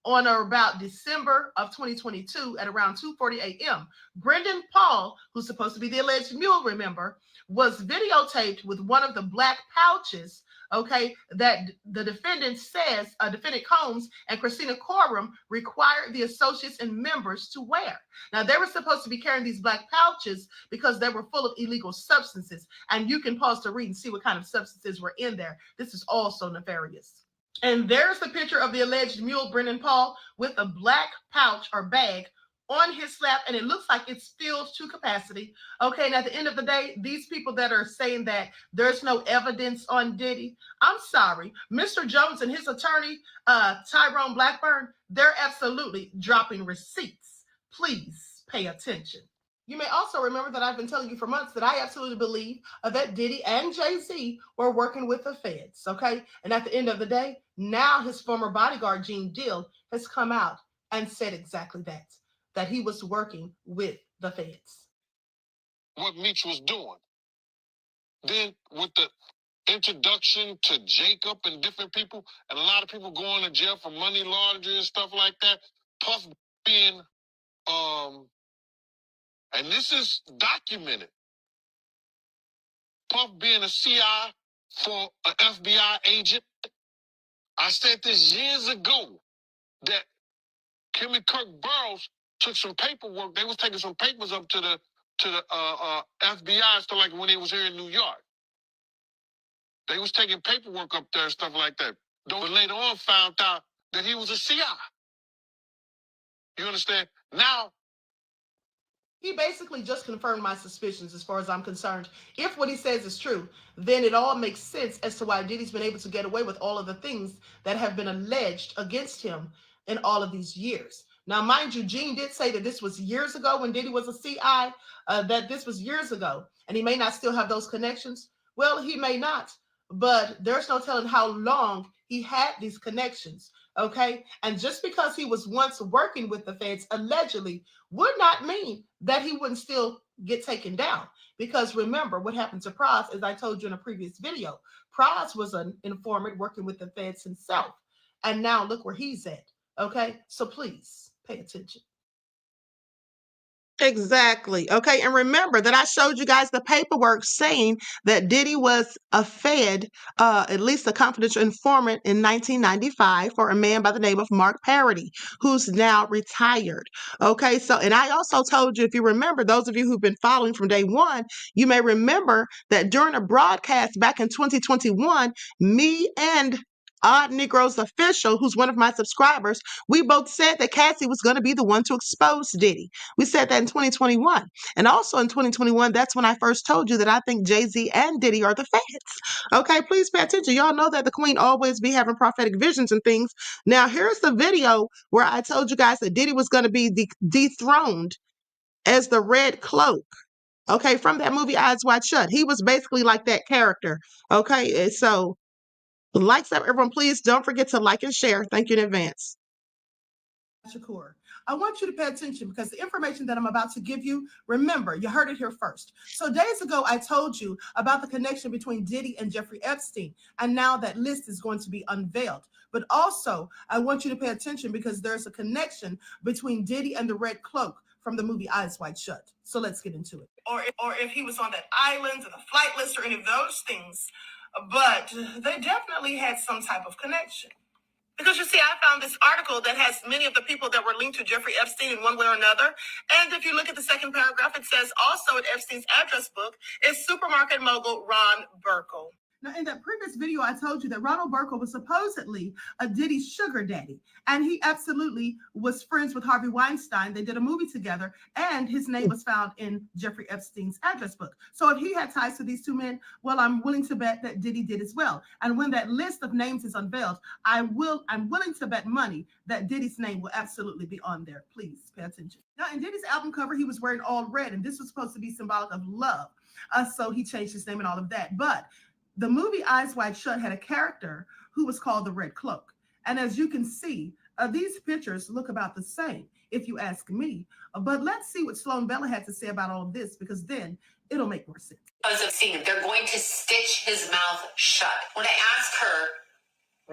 on or about December of 2022 at around 2:40 a.m. Brendan Paul, who's supposed to be the alleged mule, remember, was videotaped with one of the black pouches, okay, that the defendant says, defendant Combs and Christina Coram required the associates and members to wear. Now, they were supposed to be carrying these black pouches because they were full of illegal substances. And you can pause to read and see what kind of substances were in there. This is also nefarious. And there's the picture of the alleged mule, Brendan Paul, with a black pouch or bag on his lap, and it looks like it's filled to capacity. Okay, and at the end of the day, these people that are saying that there's no evidence on Diddy, I'm sorry. Mr. Jones and his attorney, Tyrone Blackburn, they're absolutely dropping receipts. Please pay attention. You may also remember that I've been telling you for months that I absolutely believe that Diddy and Jay-Z were working with the feds, okay? And at the end of the day, now his former bodyguard, Gene Deal, has come out and said exactly that he was working with the feds. What Meech was doing. Then with the introduction to Jacob and different people, and a lot of people going to jail for money laundering and stuff like that, Puff being and this is documented. Puff being a CI for an FBI agent. I said this years ago that Kimmy Kirk Burrows took some paperwork. They was taking some papers up to the FBI stuff like when they was here in New York. They was taking paperwork up there and stuff like that. Though later on found out that he was a CI. You understand? Now, he basically just confirmed my suspicions as far as I'm concerned. If what he says is true, then it all makes sense as to why Diddy's been able to get away with all of the things that have been alleged against him in all of these years. Now, mind you, Gene did say that this was years ago when Diddy was a CI, that this was years ago, and he may not still have those connections. Well, he may not, but there's no telling how long he had these connections, okay? And just because he was once working with the feds, allegedly, would not mean that he wouldn't still get taken down. Because remember what happened to Pras, as I told you in a previous video. Pras was an informant working with the feds himself. And now look where he's at, okay? So please pay attention. Exactly. Okay. And remember that I showed you guys the paperwork saying that Diddy was a Fed, at least a confidential informant in 1995 for a man by the name of Mark Parody, who's now retired. Okay. So, and I also told you, if you remember, those of you who've been following from day one, you may remember that during a broadcast back in 2021, me and Odd Negroes Official, who's one of my subscribers, we both said that Cassie was going to be the one to expose Diddy. We said that in 2021. And also in 2021, that's when I first told you that I think Jay-Z and Diddy are the feds. Okay, please pay attention. Y'all know that the queen always be having prophetic visions and things. Now, here's the video where I told you guys that Diddy was going to be dethroned as the Red Cloak. Okay, from that movie Eyes Wide Shut. He was basically like that character. Okay, so likes up, everyone. Please don't forget to like and share. Thank you in advance. Shakur, I want you to pay attention because the information that I'm about to give you, remember, you heard it here first. So days ago, I told you about the connection between Diddy and Jeffrey Epstein, and now that list is going to be unveiled. But also, I want you to pay attention because there's a connection between Diddy and the Red Cloak from the movie Eyes Wide Shut. So let's get into it. Or if he was on that island or the flight list or any of those things. But they definitely had some type of connection. Because you see, I found this article that has many of the people that were linked to Jeffrey Epstein in one way or another. And if you look at the second paragraph, it says also in Epstein's address book is supermarket mogul Ron Burkle. Now, in that previous video, I told you that Ronald Burkle was supposedly a Diddy sugar daddy, and he absolutely was friends with Harvey Weinstein. They did a movie together, and his name was found in Jeffrey Epstein's address book. So if he had ties to these two men, well, I'm willing to bet that Diddy did as well. And when that list of names is unveiled, I'm willing to bet money that Diddy's name will absolutely be on there. Please pay attention. Now, in Diddy's album cover, he was wearing all red, and this was supposed to be symbolic of love. So he changed his name and all of that. But the movie Eyes Wide Shut had a character who was called the Red Cloak. And as you can see, These pictures look about the same, if you ask me. But let's see what Sloan Bella had to say about all of this, because then it'll make more sense. Because of seeing they're going to stitch his mouth shut. When I asked her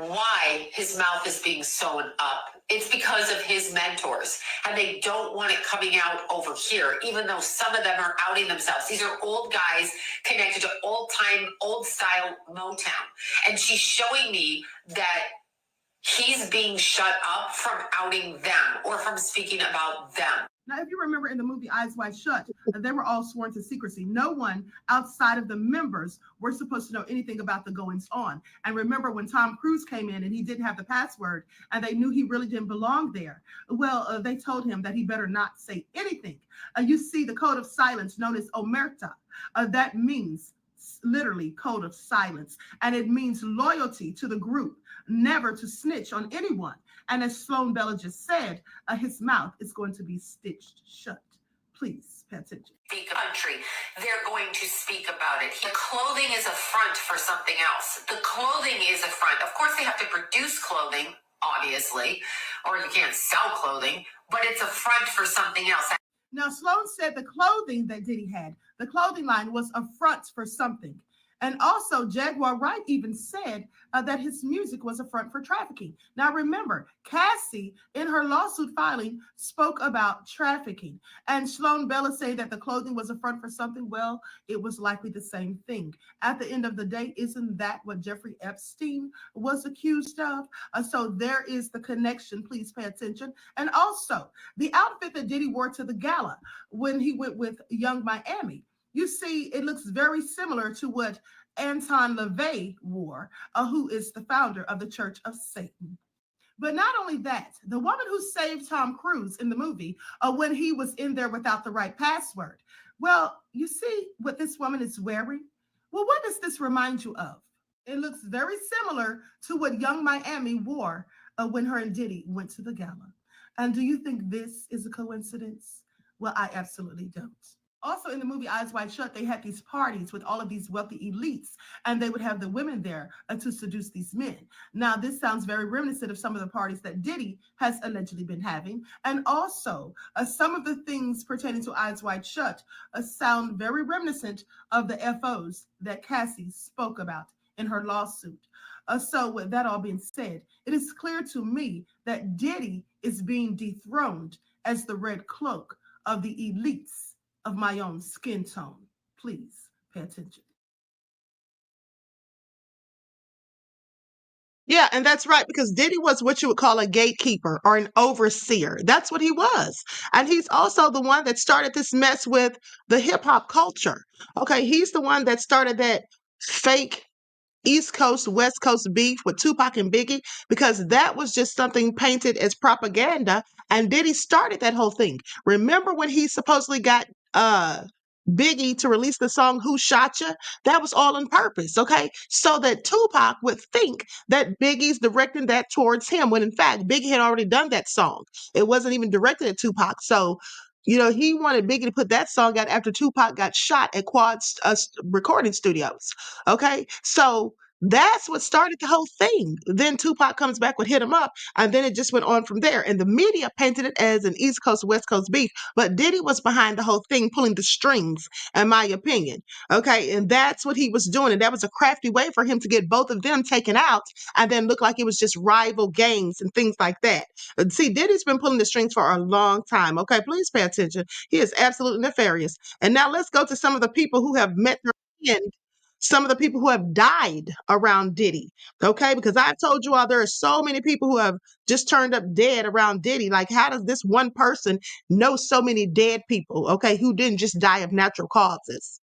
why his mouth is being sewn up, it's because of his mentors, and they don't want it coming out over here, even though some of them are outing themselves. These are old guys connected to old time, old style Motown, and she's showing me that he's being shut up from outing them or from speaking about them. Now, if you remember in the movie Eyes Wide Shut, they were all sworn to secrecy. No one outside of the members were supposed to know anything about the goings on. And remember when Tom Cruise came in and he didn't have the password and they knew he really didn't belong there. Well, they told him that he better not say anything. You see the code of silence known as omerta. That means literally code of silence. And it means loyalty to the group, never to snitch on anyone. And as Sloan Bella just said, his mouth is going to be stitched shut. Please pay attention. The country, they're going to speak about it. The clothing is a front for something else. The clothing is a front. Of course, they have to produce clothing, obviously, or you can't sell clothing, but it's a front for something else. Now, Sloan said the clothing that Diddy had, the clothing line was a front for something. And also, Jaguar Wright even said that his music was a front for trafficking. Now, remember, Cassie, in her lawsuit filing, spoke about trafficking. And Sloan Bella saying that the clothing was a front for something, well, it was likely the same thing. At the end of the day, isn't that what Jeffrey Epstein was accused of? So there is the connection. Please pay attention. And also, the outfit that Diddy wore to the gala when he went with Young Miami, you see, it looks very similar to what Anton LaVey wore, who is the founder of the Church of Satan. But not only that, the woman who saved Tom Cruise in the movie when he was in there without the right password. Well, you see what this woman is wearing? Well, what does this remind you of? It looks very similar to what Young Miami wore when her and Diddy went to the gala. And do you think this is a coincidence? Well, I absolutely don't. Also in the movie Eyes Wide Shut, they had these parties with all of these wealthy elites, and they would have the women there to seduce these men. Now, this sounds very reminiscent of some of the parties that Diddy has allegedly been having. And also, some of the things pertaining to Eyes Wide Shut sound very reminiscent of the FOs that Cassie spoke about in her lawsuit. So with that all being said, it is clear to me that Diddy is being dethroned as the red cloak of the elites of my own skin tone. Please pay attention. Yeah, and that's right, because Diddy was what you would call a gatekeeper or an overseer. That's what he was. And he's also the one that started this mess with the hip hop culture. Okay, he's the one that started that fake East Coast, West Coast beef with Tupac and Biggie, because that was just something painted as propaganda. And Diddy started that whole thing. Remember when he supposedly got Biggie to release the song Who Shot Ya? That was all on purpose, okay? So that Tupac would think that Biggie's directing that towards him, when in fact, Biggie had already done that song. It wasn't even directed at Tupac. So, you know, he wanted Biggie to put that song out after Tupac got shot at Quad's recording studios, okay? So that's what started the whole thing. Then Tupac comes back with Hit 'Em Up, and then it just went on from there. And the media painted it as an East Coast, West Coast beef, but Diddy was behind the whole thing, pulling the strings, in my opinion. Okay, and that's what he was doing. And that was a crafty way for him to get both of them taken out and then look like it was just rival gangs and things like that. See, Diddy's been pulling the strings for a long time. Okay, please pay attention. He is absolutely nefarious. And now let's go to some of the people who have met their end. Some of the people who have died around Diddy, okay? Because I've told you all there are so many people who have just turned up dead around Diddy. Like, how does this one person know so many dead people, okay, who didn't just die of natural causes?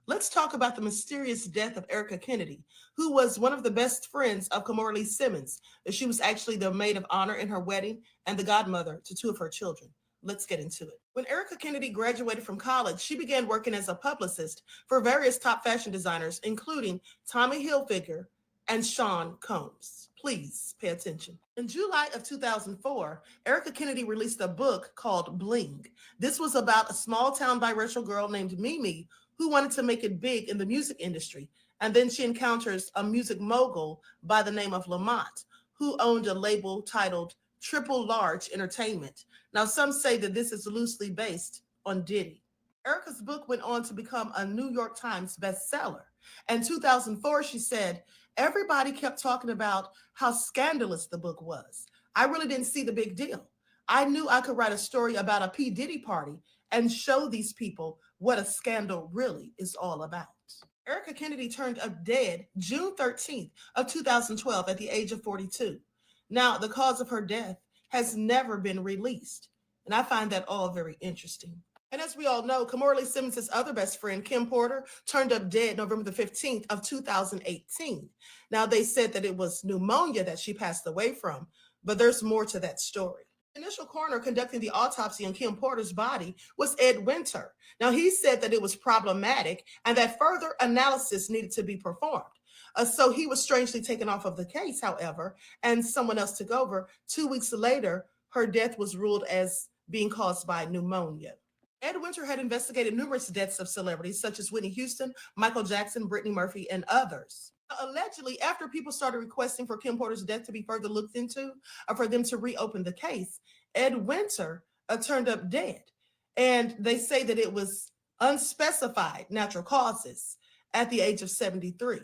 Let's talk about the mysterious death of Erica Kennedy, who was one of the best friends of Kimora Lee Simmons. She was actually the maid of honor in her wedding and the godmother to two of her children. Let's get into it. When Erica Kennedy graduated from college, she began working as a publicist for various top fashion designers, including Tommy Hilfiger and Sean Combs. Please pay attention. In July of 2004, Erica Kennedy released a book called Bling. This was about a small town biracial girl named Mimi who wanted to make it big in the music industry. And then she encounters a music mogul by the name of Lamont, who owned a label titled Triple Large Entertainment. Now, some say that this is loosely based on Diddy. Erica's book went on to become a New York Times bestseller. In 2004, she said, everybody kept talking about how scandalous the book was. I really didn't see the big deal. I knew I could write a story about a P. Diddy party and show these people what a scandal really is all about. Erica Kennedy turned up dead June 13th of 2012 at the age of 42. Now, the cause of her death has never been released, and I find that all very interesting. And as we all know, Kimora Simmons' other best friend, Kim Porter, turned up dead November the 15th of 2018. Now, they said that it was pneumonia that she passed away from, but there's more to that story. The initial coroner conducting the autopsy on Kim Porter's body was Ed Winter. Now, he said that it was problematic and that further analysis needed to be performed. So he was strangely taken off of the case, however, and someone else took over. 2 weeks later, her death was ruled as being caused by pneumonia. Ed Winter had investigated numerous deaths of celebrities such as Whitney Houston, Michael Jackson, Brittany Murphy, and others. Allegedly, after people started requesting for Kim Porter's death to be further looked into, or for them to reopen the case, Ed Winter turned up dead. And they say that it was unspecified natural causes at the age of 73.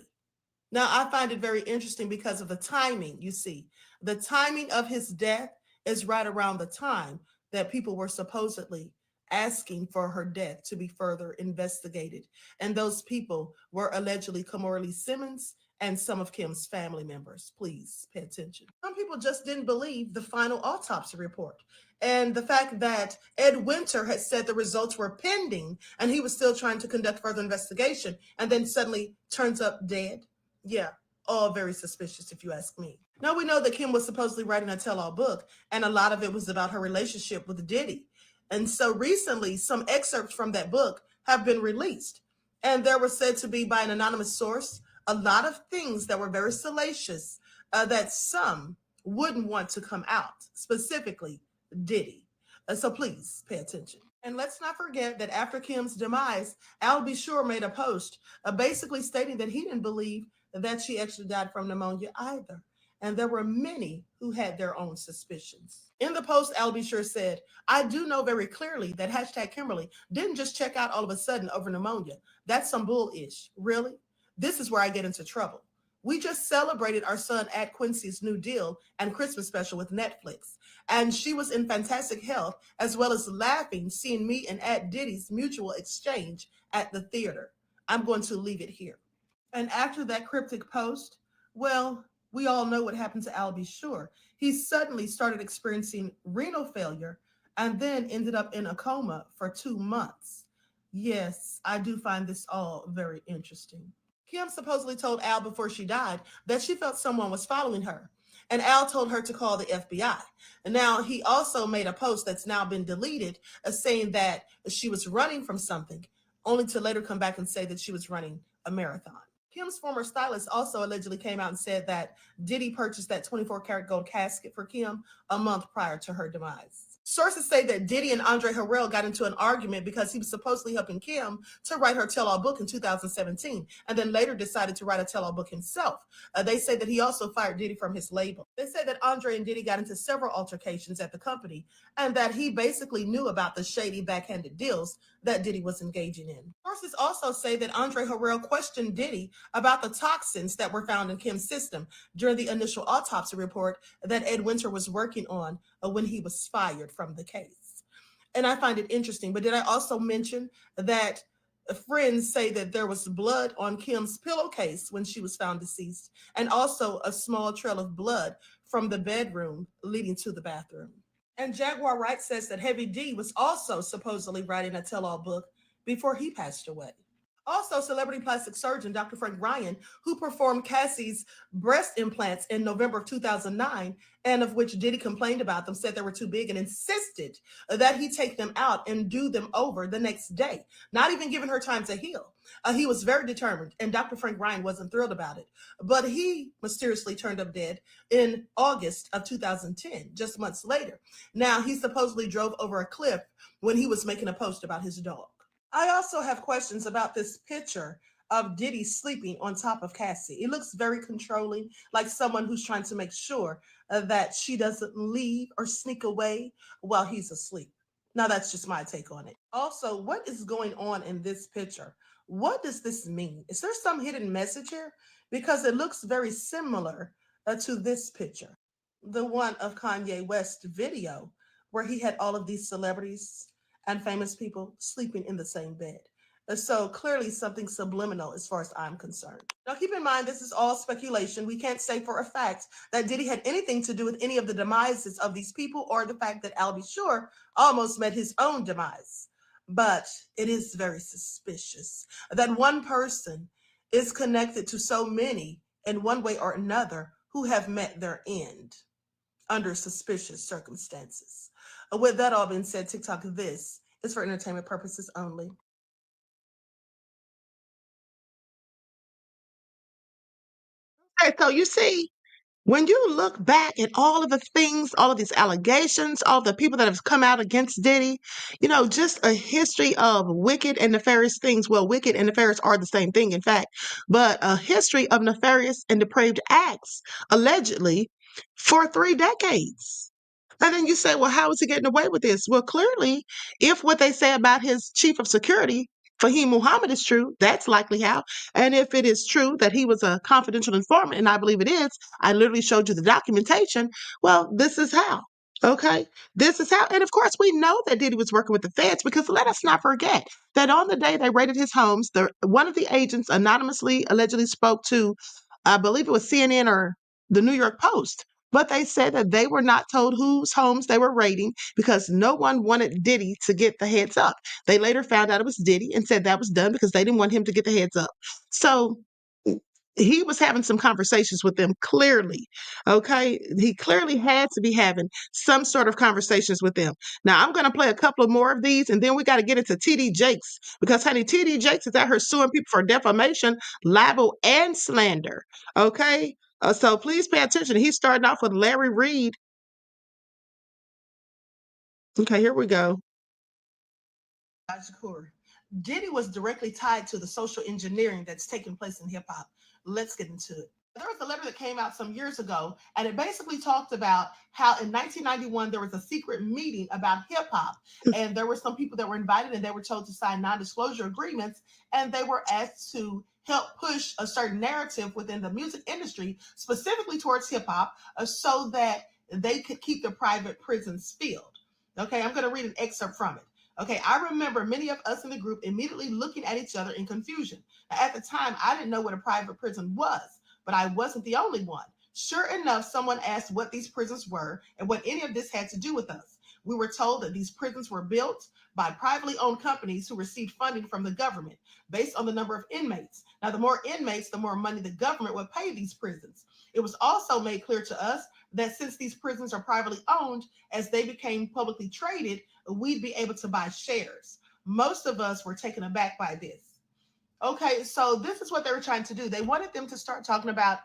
Now, I find it very interesting because of the timing, you see. The timing of his death is right around the time that people were supposedly asking for her death to be further investigated. And those people were allegedly Kimora Simmons and some of Kim's family members. Please pay attention. Some people just didn't believe the final autopsy report. And the fact that Ed Winter had said the results were pending and he was still trying to conduct further investigation and then suddenly turns up dead. Yeah, all very suspicious if you ask me. Now we know that Kim was supposedly writing a tell-all book, and a lot of it was about her relationship with Diddy. And so recently, some excerpts from that book have been released. And there were said to be, by an anonymous source, a lot of things that were very salacious that some wouldn't want to come out, specifically Diddy. So please pay attention. And let's not forget that after Kim's demise, Al B. Sure made a post basically stating that he didn't believe that she actually died from pneumonia either. And there were many who had their own suspicions. In the post, Al B. Sure said, I do know very clearly that hashtag Kimberly didn't just check out all of a sudden over pneumonia. That's some bull-ish. Really? This is where I get into trouble. We just celebrated our son At Quincy's new deal and Christmas special with Netflix. And she was in fantastic health, as well as laughing, seeing me and At Diddy's mutual exchange at the theater. I'm going to leave it here. And after that cryptic post, well, we all know what happened to Al B. Sure. He suddenly started experiencing renal failure and then ended up in a coma for 2 months. Yes, I do find this all very interesting. Kim supposedly told Al before she died that she felt someone was following her, and Al told her to call the FBI. And now he also made a post that's now been deleted saying that she was running from something, only to later come back and say that she was running a marathon. Kim's former stylist also allegedly came out and said that Diddy purchased that 24-karat gold casket for Kim a month prior to her demise. Sources say that Diddy and Andre Harrell got into an argument because he was supposedly helping Kim to write her tell-all book in 2017, and then later decided to write a tell-all book himself. They say that he also fired Diddy from his label. They say that Andre and Diddy got into several altercations at the company, and that he basically knew about the shady backhanded deals that Diddy was engaging in. Sources also say that Andre Harrell questioned Diddy about the toxins that were found in Kim's system during the initial autopsy report that Ed Winter was working on when he was fired from the case. And I find it interesting. But did I also mention that friends say that there was blood on Kim's pillowcase when she was found deceased, and also a small trail of blood from the bedroom leading to the bathroom? And Jaguar Wright says that Heavy D was also supposedly writing a tell-all book before he passed away. Also, celebrity plastic surgeon Dr. Frank Ryan, who performed Cassie's breast implants in November of 2009, and of which Diddy complained about them, said they were too big, and insisted that he take them out and do them over the next day, not even giving her time to heal. He was very determined, and Dr. Frank Ryan wasn't thrilled about it. But he mysteriously turned up dead in August of 2010, just months later. Now, he supposedly drove over a cliff when he was making a post about his dog. I also have questions about this picture of Diddy sleeping on top of Cassie. It looks very controlling, like someone who's trying to make sure that she doesn't leave or sneak away while he's asleep. Now, that's just my take on it. Also, what is going on in this picture? What does this mean? Is there some hidden message here? Because it looks very similar to this picture, the one of Kanye West video, where he had all of these celebrities and famous people sleeping in the same bed. So clearly something subliminal as far as I'm concerned. Now keep in mind, this is all speculation. We can't say for a fact that Diddy had anything to do with any of the demises of these people or the fact that Albie Shore almost met his own demise. But it is very suspicious that one person is connected to so many in one way or another who have met their end under suspicious circumstances. With that all being said, TikTok, this is for entertainment purposes only. Okay, so you see, when you look back at all of the things, all of these allegations, all the people that have come out against Diddy, just a history of wicked and nefarious things. Well, wicked and nefarious are the same thing, in fact, but a history of nefarious and depraved acts, allegedly, for 3 decades. And then you say, well, how is he getting away with this? Well, clearly, if what they say about his chief of security, Fahim Muhammad, is true, that's likely how. And if it is true that he was a confidential informant, and I believe it is, I literally showed you the documentation. Well, this is how. Okay, this is how. And of course, we know that Diddy was working with the feds because let us not forget that on the day they raided his homes, one of the agents anonymously allegedly spoke to, I believe it was CNN or the New York Post. But they said that they were not told whose homes they were raiding because no one wanted Diddy to get the heads up. They later found out it was Diddy and said that was done because they didn't want him to get the heads up. So he was having some conversations with them clearly. Okay. He clearly had to be having some sort of conversations with them. Now, I'm going to play a couple of more of these and then we got to get into TD Jakes because, honey, TD Jakes is out here suing people for defamation, libel, and slander. Okay. So please pay attention. He's starting off with Larry Reed. Okay, here we go. Shakur. Diddy was directly tied to the social engineering that's taking place in hip hop. Let's get into it. There was a letter that came out some years ago, and it basically talked about how in 1991 there was a secret meeting about hip hop, and there were some people that were invited, and they were told to sign non-disclosure agreements, and they were asked to help push a certain narrative within the music industry, specifically towards hip hop, so that they could keep the private prisons filled. Okay, I'm going to read an excerpt from it. Okay, I remember many of us in the group immediately looking at each other in confusion. Now, at the time, I didn't know what a private prison was, but I wasn't the only one. Sure enough, someone asked what these prisons were and what any of this had to do with us. We were told that these prisons were built by privately owned companies who received funding from the government based on the number of inmates. Now, the more inmates, the more money the government would pay these prisons. It was also made clear to us that since these prisons are privately owned, as they became publicly traded, we'd be able to buy shares. Most of us were taken aback by this. Okay, so this is what they were trying to do. They wanted them to start talking about,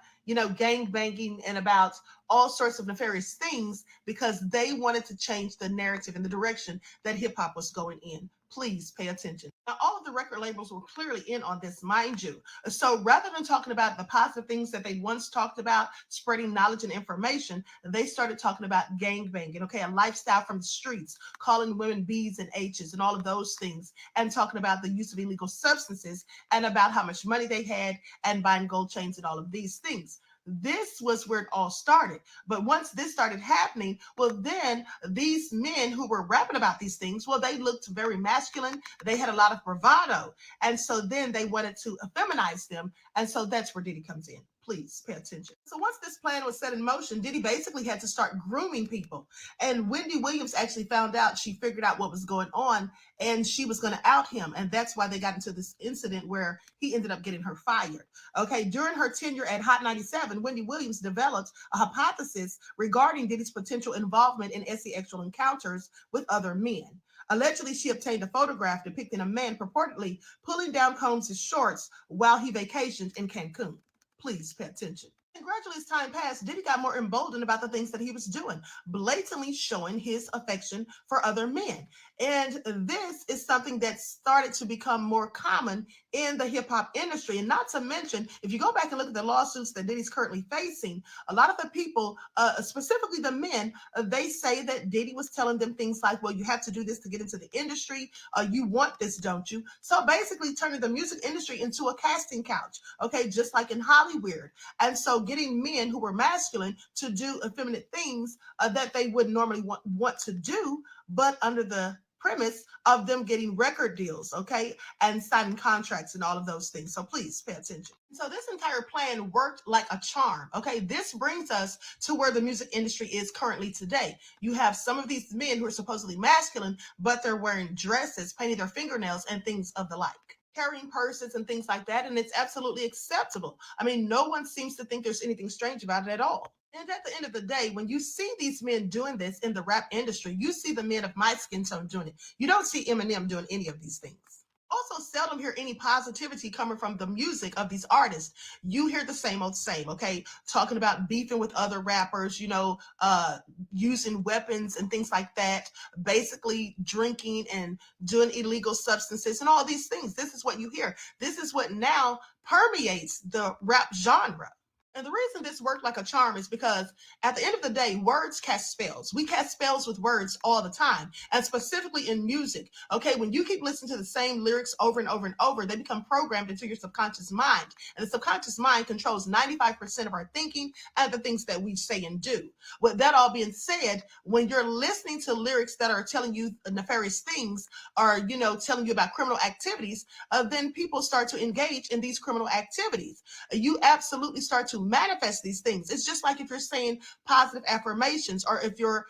gang banging and about all sorts of nefarious things because they wanted to change the narrative and the direction that hip hop was going in. Please pay attention. Now, all of the record labels were clearly in on this, mind you. So rather than talking about the positive things that they once talked about, spreading knowledge and information, they started talking about gang banging, okay, a lifestyle from the streets, calling women B's and H's and all of those things, and talking about the use of illegal substances and about how much money they had and buying gold chains and all of these things. This was where it all started. But once this started happening, well, then these men who were rapping about these things, well, they looked very masculine. They had a lot of bravado. And so then they wanted to effeminize them. And so that's where Diddy comes in. Please pay attention. So once this plan was set in motion, Diddy basically had to start grooming people. And Wendy Williams actually found out, she figured out what was going on, and she was going to out him. And that's why they got into this incident where he ended up getting her fired. Okay, during her tenure at Hot 97, Wendy Williams developed a hypothesis regarding Diddy's potential involvement in sexual encounters with other men. Allegedly, she obtained a photograph depicting a man purportedly pulling down Combs' shorts while he vacationed in Cancun. Please pay attention. And gradually, as time passed, Diddy got more emboldened about the things that he was doing, blatantly showing his affection for other men. And this is something that started to become more common in the hip hop industry. And not to mention, if you go back and look at the lawsuits that Diddy's currently facing, a lot of the people, specifically the men, they say that Diddy was telling them things like, well, you have to do this to get into the industry. You want this, don't you? So basically turning the music industry into a casting couch, okay, just like in Hollywood. And so getting men who were masculine to do effeminate things that they would normally want to do, but under the premise of them getting record deals, okay, and signing contracts and all of those things. So please pay attention. So this entire plan worked like a charm, okay? This brings us to where the music industry is currently today. You have some of these men who are supposedly masculine, but they're wearing dresses, painting their fingernails, and things of the like, carrying purses and things like that, and it's absolutely acceptable. I mean, no one seems to think there's anything strange about it at all. And at the end of the day, when you see these men doing this in the rap industry, you see the men of my skin tone doing it. You don't see Eminem doing any of these things. Also, seldom hear any positivity coming from the music of these artists. You hear the same old same, okay? Talking about beefing with other rappers, using weapons and things like that, basically drinking and doing illegal substances and all these things. This is what you hear. This is what now permeates the rap genre. And the reason this worked like a charm is because at the end of the day, words cast spells. We cast spells with words all the time, and specifically in music. Okay, when you keep listening to the same lyrics over and over and over, they become programmed into your subconscious mind. And the subconscious mind controls 95% of our thinking and the things that we say and do. With that all being said, when you're listening to lyrics that are telling you nefarious things or, telling you about criminal activities, then people start to engage in these criminal activities. You absolutely start to manifest these things. It's just like if you're saying positive affirmations or if you're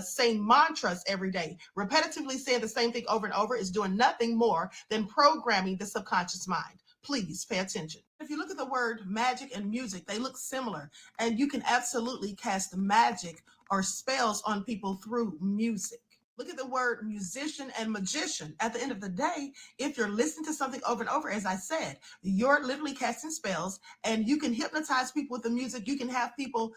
saying mantras every day. Repetitively saying the same thing over and over is doing nothing more than programming the subconscious mind. Please pay attention. If you look at the word magic and music, they look similar, and you can absolutely cast magic or spells on people through music. Look at the word musician and magician. At the end of the day, if you're listening to something over and over, as I said, you're literally casting spells, and you can hypnotize people with the music. You can have people,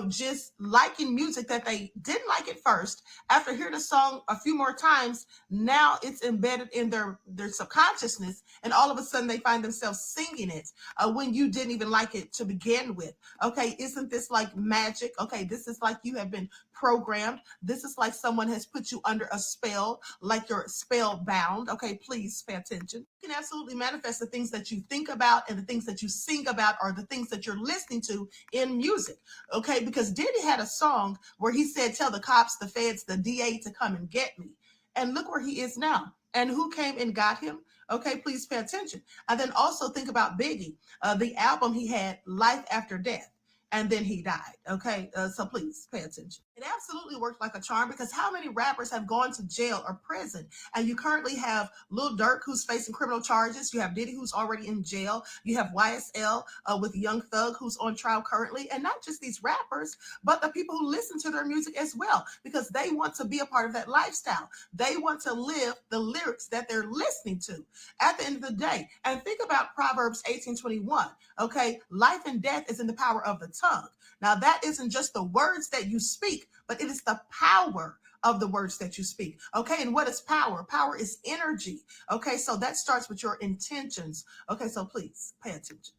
just liking music that they didn't like at first. After hearing a song a few more times, now it's embedded in their subconsciousness, and all of a sudden they find themselves singing it when you didn't even like it to begin with. Okay, isn't this like magic? Okay, this is like you have been programmed. This is like someone has put you under a spell, like you're spellbound. Okay, please pay attention. You can absolutely manifest the things that you think about, and the things that you sing about are the things that you're listening to in music. Okay, because Diddy had a song where he said, tell the cops, the feds, the DA to come and get me. And look where he is now. And who came and got him? Okay, please pay attention. And then also think about Biggie, the album he had, Life After Death. And then he died. Okay, so please pay attention. It absolutely worked like a charm, because how many rappers have gone to jail or prison? And you currently have Lil Durk, who's facing criminal charges. You have Diddy, who's already in jail. You have YSL with Young Thug, who's on trial currently. And not just these rappers, but the people who listen to their music as well, because they want to be a part of that lifestyle. They want to live the lyrics that they're listening to at the end of the day. And think about Proverbs 18:21. Okay, life and death is in the power of the tongue. Now, that isn't just the words that you speak, but it is the power of the words that you speak. Okay, and what is power? Power is energy. Okay, so that starts with your intentions. Okay, so please pay attention.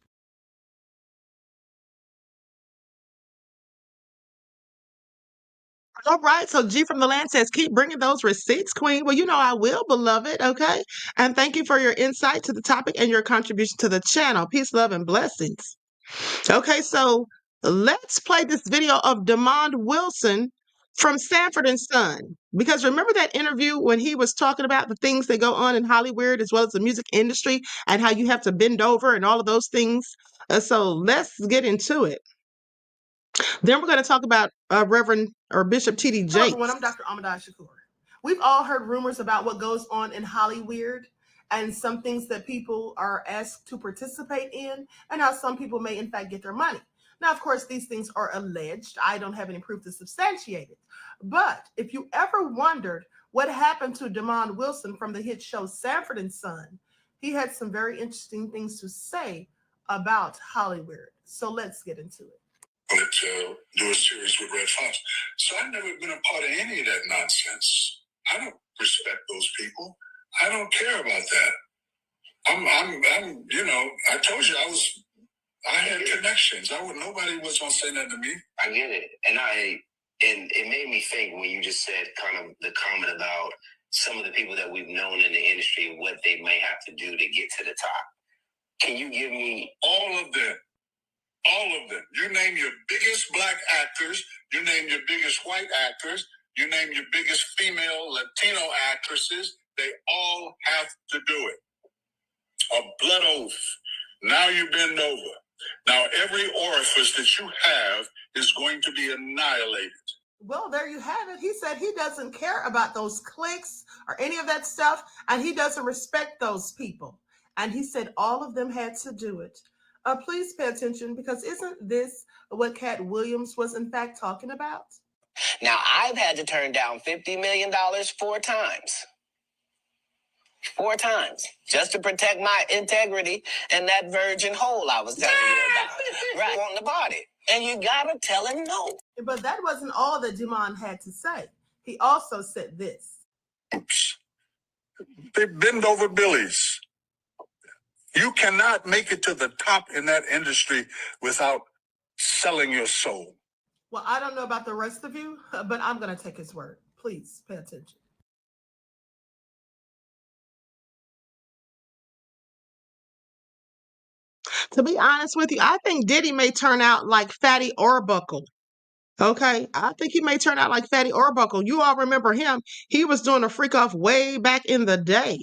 All right, so G from the land says, keep bringing those receipts, Queen. Well, I will, beloved, okay? And thank you for your insight to the topic and your contribution to the channel. Peace, love, and blessings. Okay, so let's play this video of Demond Wilson from Sanford and Son. Because remember that interview when he was talking about the things that go on in Hollywood as well as the music industry and how you have to bend over and all of those things? So let's get into it. Then we're going to talk about Reverend or Bishop T.D. Jakes. Hello, everyone. I'm Dr. Shakur. We've all heard rumors about what goes on in Hollywood and some things that people are asked to participate in, and how some people may, in fact, get their money. Now, of course, these things are alleged. I don't have any proof to substantiate it. But if you ever wondered what happened to Demond Wilson from the hit show Sanford and Son, he had some very interesting things to say about Hollywood. So let's get into it. But do a series with Red Fox. So I've never been a part of any of that nonsense. I don't respect those people. I don't care about that. I'm you know, I told you I had connections. Nobody was gonna say nothing to me. I get it. And it made me think when you just said kind of the comment about some of the people that we've known in the industry, what they may have to do to get to the top. Can you give me all of them? All of them. You name your biggest black actors, you name your biggest white actors, you name your biggest female Latino actresses, they all have to do it. A blood oath. Now you bend over. Now every orifice that you have is going to be annihilated. Well, there you have it. He said he doesn't care about those clicks or any of that stuff, and he doesn't respect those people. And he said all of them had to do it. Please pay attention, because isn't this what Cat Williams was in fact talking about? Now, I've had to turn down $50 million 4 times. 4 times. Just to protect my integrity and that virgin hole I was telling you about. Right on the body. And you gotta tell him no. But that wasn't all that Demond had to say. He also said this. Oops. They bend over billies. You cannot make it to the top in that industry without selling your soul. Well, I don't know about the rest of you, but I'm going to take his word. Please pay attention. To be honest with you, I think Diddy may turn out like Fatty Arbuckle. Okay, I think he may turn out like Fatty Arbuckle. You all remember him. He was doing a freak off way back in the day.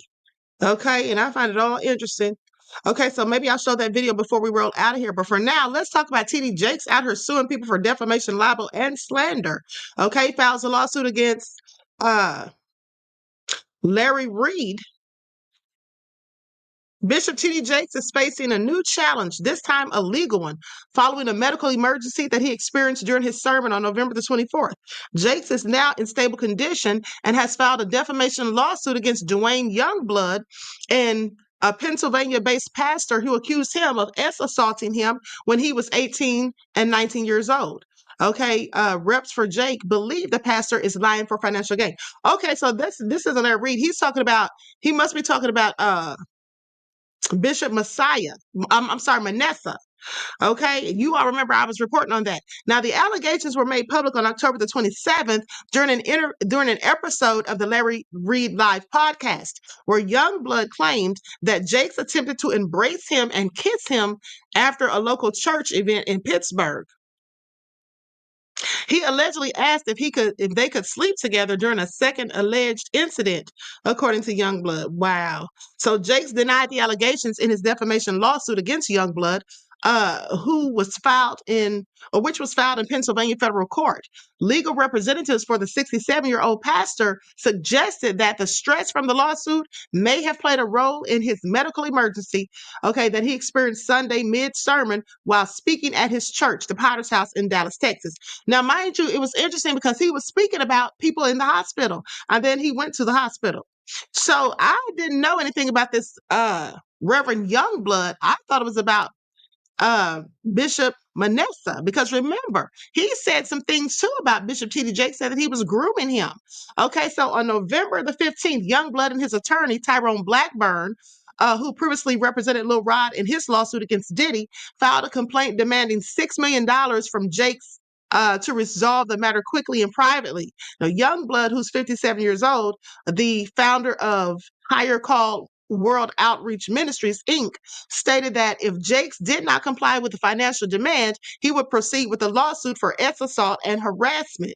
Okay, and I find it all interesting. Okay, so maybe I'll show that video before we roll out of here. But for now, let's talk about TD Jakes out here suing people for defamation, libel, and slander. Okay, files a lawsuit against Larry Reed. Bishop T.D. Jakes is facing a new challenge, this time a legal one, following a medical emergency that he experienced during his sermon on November the 24th. Jakes is now in stable condition and has filed a defamation lawsuit against Dwayne Youngblood, and a Pennsylvania-based pastor who accused him of assaulting him when he was 18 and 19 years old. Okay, reps for Jake believe the pastor is lying for financial gain. Okay, so this isn't Larry Reed. He must be talking about Bishop Manessa. Okay, you all remember I was reporting on that. Now, the allegations were made public on October the 27th during an episode of the Larry Reed Live podcast, where Youngblood claimed that Jakes attempted to embrace him and kiss him after a local church event in Pittsburgh. He allegedly asked if they could sleep together during a second alleged incident, according to Youngblood. Wow. So Jakes denied the allegations in his defamation lawsuit against Youngblood, which was filed in Pennsylvania federal court. Legal representatives for the 67-year-old pastor suggested that the stress from the lawsuit may have played a role in his medical emergency, that he experienced Sunday mid-sermon while speaking at his church, the Potter's House in Dallas, Texas. Now, mind you, it was interesting because he was speaking about people in the hospital, and then he went to the hospital. So I didn't know anything about this Reverend Youngblood. I thought it was about Bishop Manessa, because remember, he said some things too about Bishop T.D. Jakes, said that he was grooming him. Okay, so on November the 15th, Youngblood and his attorney, Tyrone Blackburn, who previously represented Lil Rod in his lawsuit against Diddy, filed a complaint demanding $6 million from Jakes to resolve the matter quickly and privately. Now, Youngblood, who's 57 years old, the founder of Higher Call World Outreach Ministries, Inc., stated that if Jakes did not comply with the financial demand, he would proceed with a lawsuit for assault and harassment.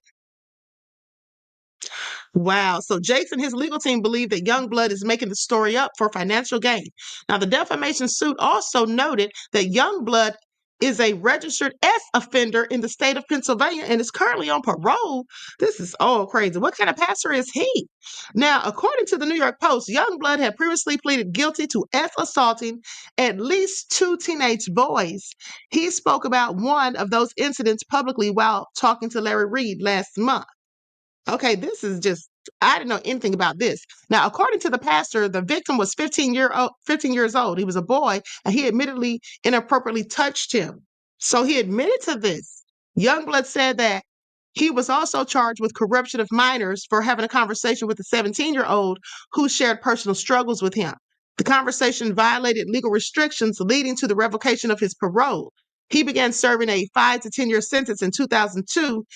Wow. So Jakes and his legal team believe that Youngblood is making the story up for financial gain. Now, the defamation suit also noted that Youngblood is a registered offender in the state of Pennsylvania and is currently on parole. This is all crazy. What kind of pastor is he? Now, according to the New York Post, Youngblood had previously pleaded guilty to assaulting at least 2 teenage boys. He spoke about one of those incidents publicly while talking to Larry Reed last month. Okay, this is just, I didn't know anything about this. Now, according to the pastor, the victim was 15 years old. He was a boy, and he admittedly inappropriately touched him. So he admitted to this. Youngblood said that he was also charged with corruption of minors for having a conversation with a 17-year-old who shared personal struggles with him. The conversation violated legal restrictions, leading to the revocation of his parole. He began serving a 5 to 10 year sentence in 2002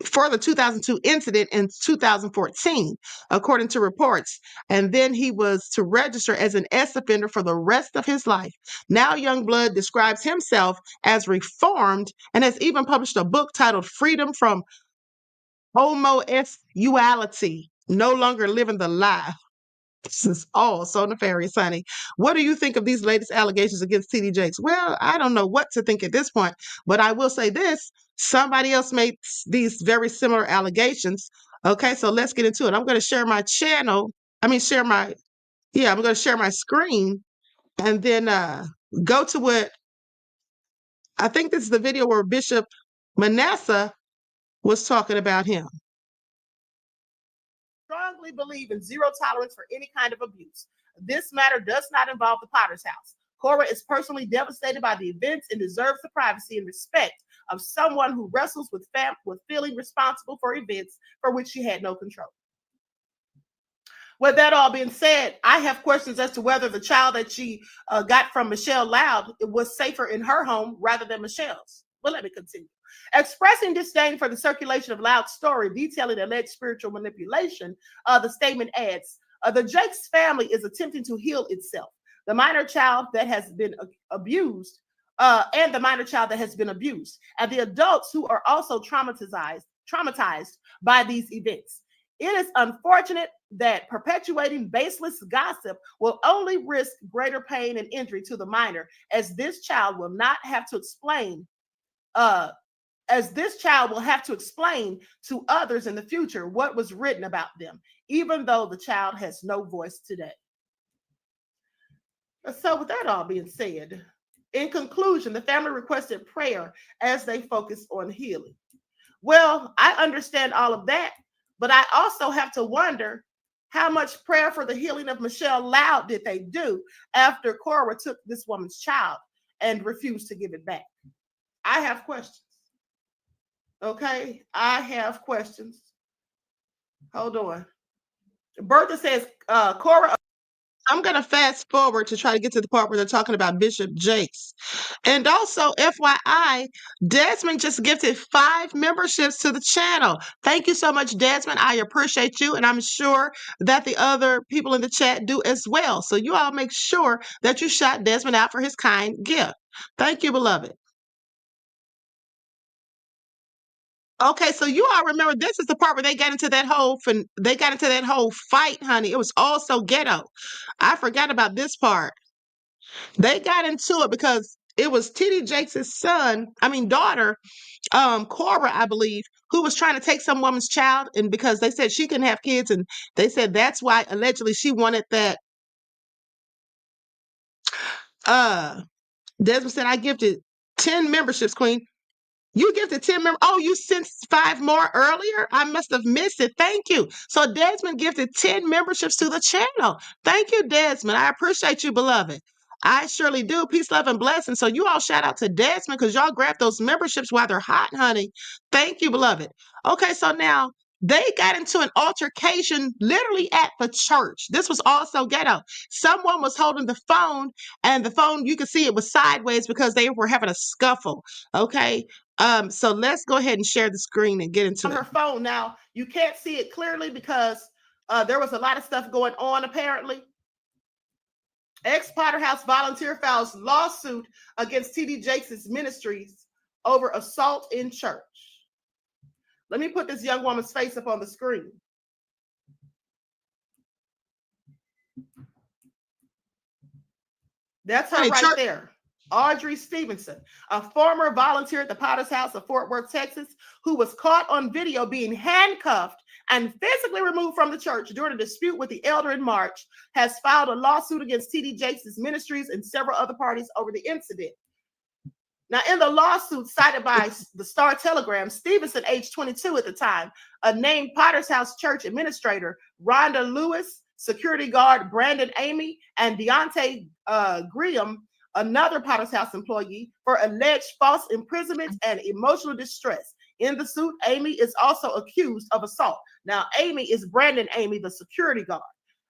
for the 2002 incident in 2014, according to reports. And then he was to register as an S offender for the rest of his life. Now, Youngblood describes himself as reformed and has even published a book titled Freedom from Homosexuality, No Longer Living the Lie. This is all so nefarious, honey. What do you think of these latest allegations against TD Jakes? Well, I don't know what to think at this point, but I will say this. Somebody else made these very similar allegations. Okay, so let's get into it. I'm going to share my channel. I'm going to share my screen and then go to what I think this is the video where Bishop Manasseh was talking about him. Strongly believe in zero tolerance for any kind of abuse. This matter does not involve the Potter's house. Cora is personally devastated by the events and deserves the privacy and respect of someone who wrestles with feeling responsible for events for which she had no control. With that all being said, I have questions as to whether the child that she got from Michelle Loud was safer in her home rather than Michelle's. But let me continue. Expressing disdain for the circulation of Loud's story detailing alleged spiritual manipulation, the statement adds, the Jakes family is attempting to heal itself. The minor child that has been abused and the minor child that has been abused, and the adults who are also traumatized by these events. It is unfortunate that perpetuating baseless gossip will only risk greater pain and injury to the minor, as this child will have to explain to others in the future what was written about them, even though the child has no voice today. So with that all being said, in conclusion, the family requested prayer as they focus on healing. Well, I understand all of that, but I also have to wonder how much prayer for the healing of Michelle Loud did they do after Cora took this woman's child and refused to give it back? I have questions. Okay, I have questions. Hold on. Bertha says, Cora. I'm going to fast forward to try to get to the part where they're talking about Bishop Jakes. And also, FYI, Desmond just gifted 5 memberships to the channel. Thank you so much, Desmond. I appreciate you, and I'm sure that the other people in the chat do as well. So you all make sure that you shout Desmond out for his kind gift. Thank you, beloved. Okay, so you all remember this is the part where they got into that whole fight, honey. It was all so ghetto. I forgot about this part. They got into it because it was TD Jakes' daughter, Cora, I believe, who was trying to take some woman's child, and because they said she couldn't have kids, and they said that's why allegedly she wanted that. Desmond said, I gifted 10 memberships, Queen. You gifted 10 members. Oh, you sent 5 more earlier? I must have missed it. Thank you. So Desmond gifted 10 memberships to the channel. Thank you, Desmond. I appreciate you, beloved. I surely do. Peace, love, and blessings. So you all shout out to Desmond because y'all grab those memberships while they're hot, honey. Thank you, beloved. Okay, so now they got into an altercation literally at the church. This was also ghetto. Someone was holding the phone, and the phone, you could see it was sideways because they were having a scuffle. Okay. So let's go ahead and share the screen and get into on her phone. Now, you can't see it clearly because there was a lot of stuff going on, apparently. Ex-Potter House volunteer files lawsuit against TD Jakes' ministries over assault in church. Let me put this young woman's face up on the screen. That's her right there. Audrey Stevenson, a former volunteer at the Potter's House of Fort Worth, Texas, who was caught on video being handcuffed and physically removed from the church during a dispute with the elder in March, has filed a lawsuit against TD Jakes' ministries and several other parties over the incident. Now, in the lawsuit cited by the Star Telegram, Stevenson, age 22 at the time, a named Potter's House Church administrator, Rhonda Lewis, security guard Brandon Amy, and Deontay Graham, another Potter's House employee, for alleged false imprisonment and emotional distress. In the suit, Amy is also accused of assault. Now, Amy is Brandon Amy, the security guard.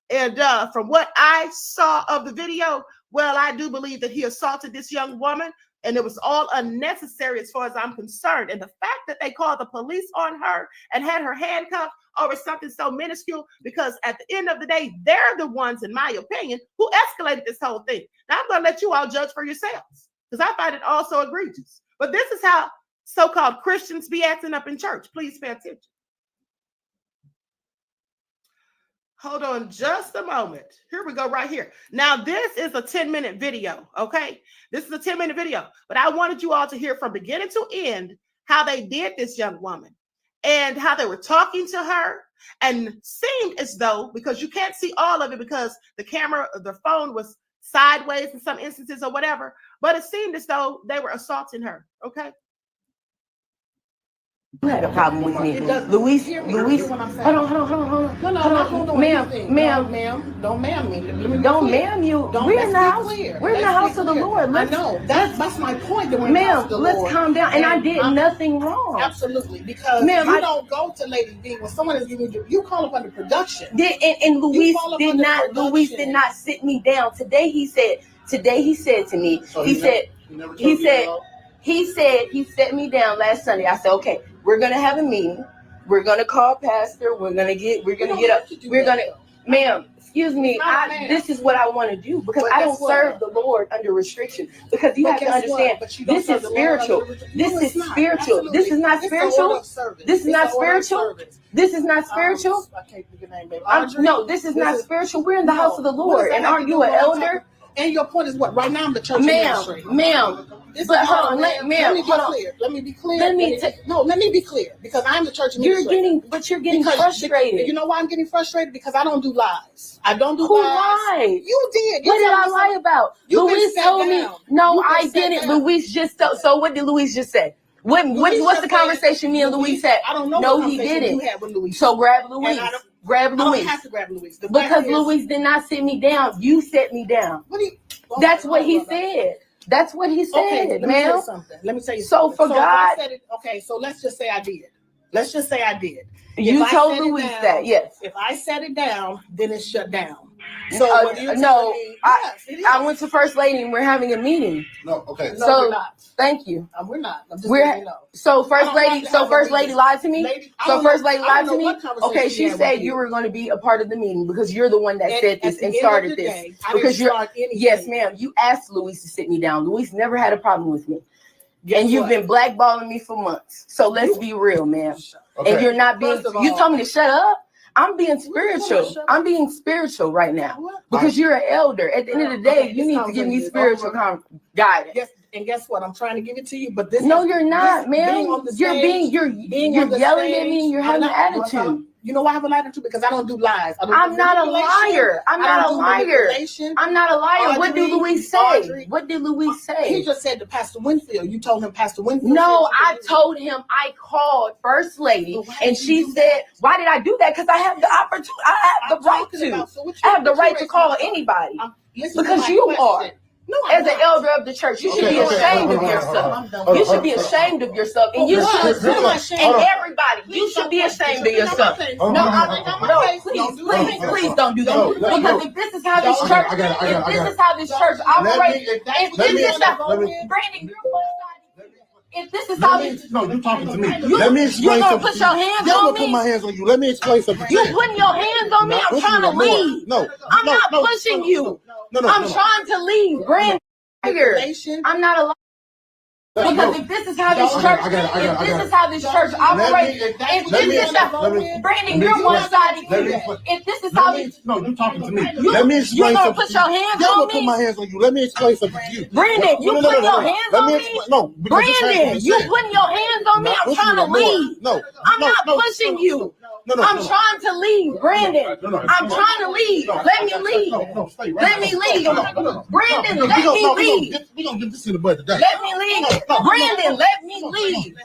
And from what I saw of the video, well, I do believe that he assaulted this young woman, and it was all unnecessary as far as I'm concerned. And the fact that they called the police on her and had her handcuffed over something so minuscule, because at the end of the day, they're the ones, in my opinion, who escalated this whole thing. Now, I'm going to let you all judge for yourselves, because I find it all so egregious. But this is how so-called Christians be acting up in church. Please pay attention. Hold on just a moment. Here we go right here. Now, this is a 10-minute video, okay? This is a 10-minute video, but I wanted you all to hear from beginning to end how they did this young woman and how they were talking to her, and seemed as though, because you can't see all of it because the camera, the phone was sideways in some instances or whatever, but it seemed as though they were assaulting her, okay? You had a problem with me. Luis, hold on. No, ma'am, don't ma'am me. Don't ma'am you. We're in the house. We're in the house of the Lord. I know. That's my point. Ma'am, let's calm down. And I did nothing wrong. Absolutely. Because you don't go to Lady D when someone is giving you call up under production. And Luis did not sit me down. Today he said to me, he set me down last Sunday. I said, okay, we're gonna have a meeting. We're gonna call pastor. Ma'am, excuse me. This is what I want to do, because I don't serve the Lord under restriction. Because you have to understand, this is spiritual. This is spiritual. This is not spiritual. This is not spiritual. This is not spiritual. I can't think of your name, baby. No, this is not spiritual. We're in the house of the Lord. And aren't you an elder? And your point is what? Right now I'm the church administrator. Ma'am. But hold on, let me be clear. Let me be clear. Let me be clear, because I'm the church administrator. You're getting frustrated. You know why I'm getting frustrated? Because I don't do lies. I don't do lies. Who lied? You did. What did I lie about? Luis told me. No, I didn't. Luis just told. So what did Luis just say? What's the conversation me and Luis had? I don't know. No, he didn't. So grab Luis. Grab Luis. I don't have to grab Luis. Because Luis did not sit me down. You set me down. That's what he said. That's what he said, okay, let me tell you something. Let me tell you something. So for God. Okay, so let's just say I did. Let's just say I did. You told Luis that, yes. If I set it down, then it's shut down. So I went to First Lady and we're having a meeting. No, okay. No, we're not. Thank you. We're not. I'm just letting you know. So First Lady lied to me. First Lady lied to me. Okay, she said you were going to be a part of the meeting because you're the one that said this and started this. Because yes, ma'am. You asked Luis to sit me down. Luis never had a problem with me. And you've been blackballing me for months. So let's be real, ma'am. Okay. And you're not being. You told me to shut up. I'm being spiritual. I'm being spiritual right now because you're an elder. At the end of the day, you need to give me spiritual guidance. Yes, and guess what? I'm trying to give it to you, but this. No, you're not, man. You're yelling at me and you're having an attitude. You know why I have an attitude? Because I don't do lies. I'm not a liar. I'm not a liar. I'm not a liar. What did Luis say? What did Luis say? He just said to Pastor Winfield. You told him Pastor Winfield. No, I told him I called First Lady, and she said, "Why did I do that? Because I have the opportunity. I have the right to. I have the right to call anybody because you are." No, as an elder of the church, you should be ashamed of yourself. You should be ashamed of yourself, and you should, and everybody, you should be ashamed of yourself. No, please don't do that. Because if this is how this church, operates, if this is how Brandon, if this is how this, no, you're talking to me. Let me explain something. You put your hands on me. Put my hands on you. Let me explain something. You putting your hands on me? I'm trying to leave. I'm not pushing you. I'm trying to leave. Brand I'm not allowed. Because if this is how this church, operates, if this is how Brandon, you're one-sided. If this is how this, no, you're talking to me. Let me explain you something. Put your hands on me. Put my hands on you. Let me explain something to you. Brandon, you putting your hands on me. Brandon, you putting your hands on me. I'm trying to leave. I'm not pushing you. I'm trying to leave, Brandon. I'm trying to leave. Let me leave. No, stay right Let me leave. Brandon, let me leave. We're going to get this in the bud today. Let me leave. Brandon, let me leave.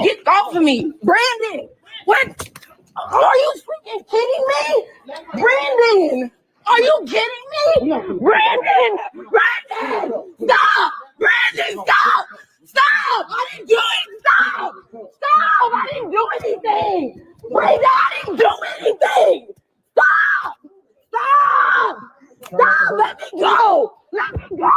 Get off of me. Brandon, what? Are you freaking kidding me? Brandon, are you kidding me? Brandon, stop. Brandon, stop. Stop. I didn't do it. Stop. Stop. I didn't do anything. Brandon, I didn't do anything. Stop. Stop. Stop. Let me go. Let me go.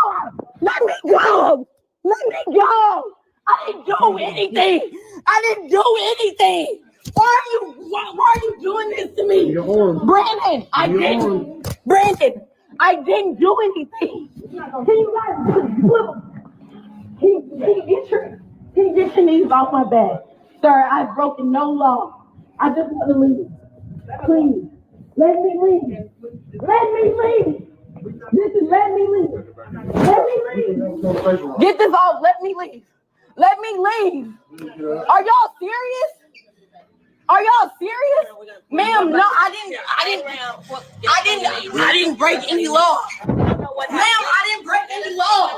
Let me go. Let me go. I didn't do anything. I didn't do anything. Why are you doing this to me? Brandon, I didn't. Brandon, I didn't do anything. Can you guys can you get your knees off my back? Sir, I've broken no law. I just want to leave. Please. Let me leave. Let me leave. Let me leave. Let me leave. Get this off. Let me leave. Let me leave. Are y'all serious? Are y'all serious? Ma'am, no, I didn't break any law. Ma'am, I didn't break any law.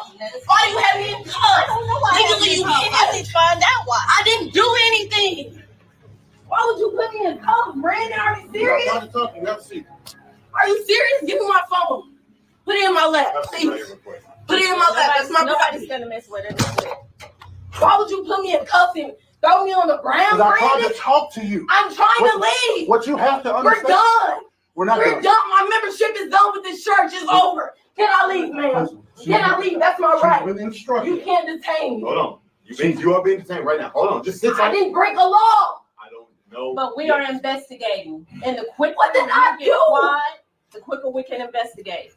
Why do you have me in cuffs? Legally, you can't. I didn't find out why. I didn't do anything. Why would you put me in cuffs, Brandon? Are you serious? Are you serious? Give me my phone. Put it in my lap, please. Put it in my lap. That's my nobody's gonna mess with it. Why would you put me in cuffs and throw me on the ground, Brandon? I'm Brandon? trying to talk to you. I'm trying to leave. What you have to understand. We're done. We're not We're done. My membership is done with this church. It's over. Can I leave, ma'am? Can I leave? That's my right. You can't detain me. Hold on. You are being detained right now. Hold on. Just sit I didn't break a law. I don't know. But we are investigating. And the quicker What did I we do? get quiet, the quicker we can investigate.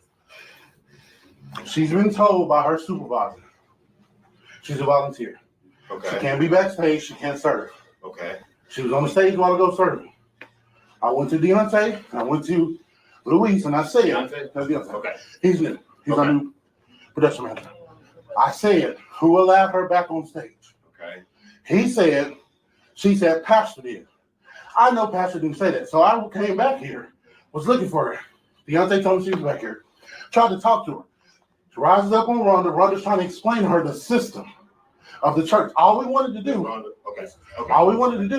She's been told by her supervisor. She's a volunteer. Okay. She can't be backstage. She can't serve. Okay. She was on the stage while ago serving. I went to Deontay. I went to Luis, and I said, Deontay. Okay. He's new. He's our new production manager. I said, who allowed her back on stage? Okay. She said, Pastor did. I know Pastor didn't say that. So I came back here, was looking for her. Deontay told me she was back here. Tried to talk to her. She rises up on Rhonda. Rhonda's trying to explain to her the system of the church. All we wanted to do,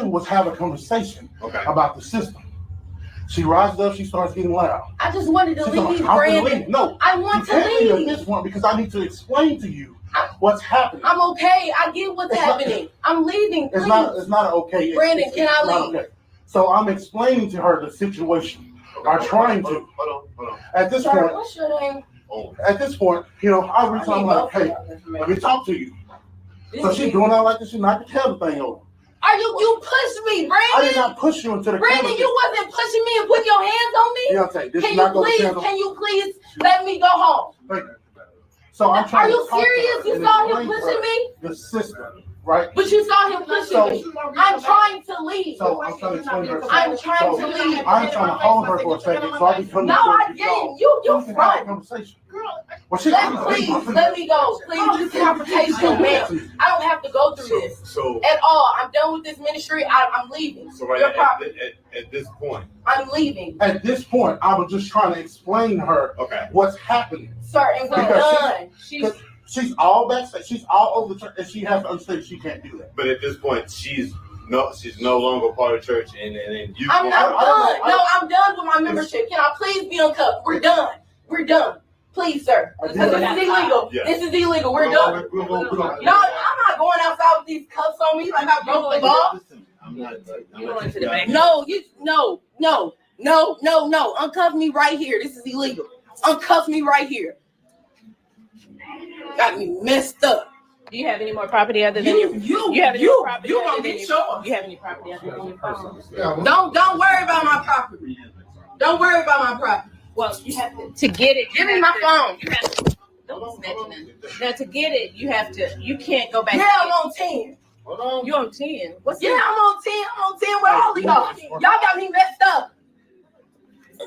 was have a conversation about the system. She rises up, she starts getting loud. I just wanted to leave, Brandon. No, I want to leave. At this point, because I need to explain to you what's happening. I'm okay. I get what's happening. I'm leaving. Please. It's not okay. Brandon, can I leave? Okay. So I'm explaining to her the situation. I'm trying to. Hold on. At this Sir, point, what's your name? At this point, I reach out, I'm like, hey, let me talk to you. So she's doing all like this, she knocked the camera thing over. You pushed me, Brandon. I did not push you into the Brandon, camera. you wasn't pushing me and putting your hands on me. Deontay, this is not going to channel. Can you please let me go home? Thank you. So I'm trying Are you to talk to serious? her You and saw him explain pushing me? The system, right? But you saw him pushing me. I'm trying to leave. So I'm trying to explain to her. I'm trying to leave. I'm trying to hold her for a second so I can come to No, I didn't. You front. Conversation. Please, let me go. Please, this is confrontation, ma'am. I don't have to go through this at all. I'm done with this ministry. I'm leaving. So right at this point. I'm leaving. At this point, I was just trying to explain to her what's happening. Sir, and we're done. She's all backstage. She's all over the church, and she has to understand she can't do that. But at this point, she's no longer part of church, and you. I'm done. I'm done with my membership. Can I please be uncuffed? We're done. We're done. Please, sir. This is illegal. Yeah. This is illegal. We're done. No, I'm not going outside with these cuffs on me like I broke the law. No. Uncuff me right here. This is illegal. Uncuff me right here. Got me messed up. Do you have any more property other than your You have any property you other gonna than get your yours. You have any property other than your phone? Don't worry about my property. Don't worry about my property. Well, you have to get it. Give me my phone. Don't mention it. Now to get it, you can't go back. Yeah, I'm on 10. You on 10? What's I'm on 10. I'm on 10 with all of y'all. Y'all got me messed up.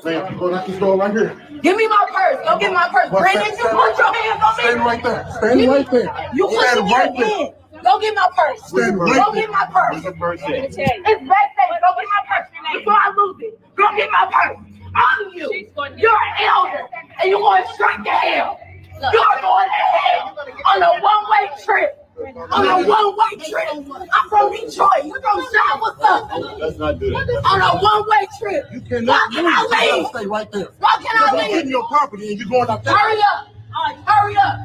Man, go knock this door right here. Give me my purse. Go get my purse. Brandon, you put your hands on me. Stand right there. Stand right there. You pushing me again. Go get my purse. Stand right Go there. get my purse. It's back there. Go get my purse. before I lose it. Go get my purse. All of you. You're an elder, and you're going straight to hell. You're going to hell on a one-way trip. On a one-way trip. I'm from Detroit. You're from South. What's up? Let's not do that. On a one-way trip. You cannot Why can I leave. leave? Stay right there. Why can I leave? You're getting your property and you're going out there. Hurry up. Hurry up.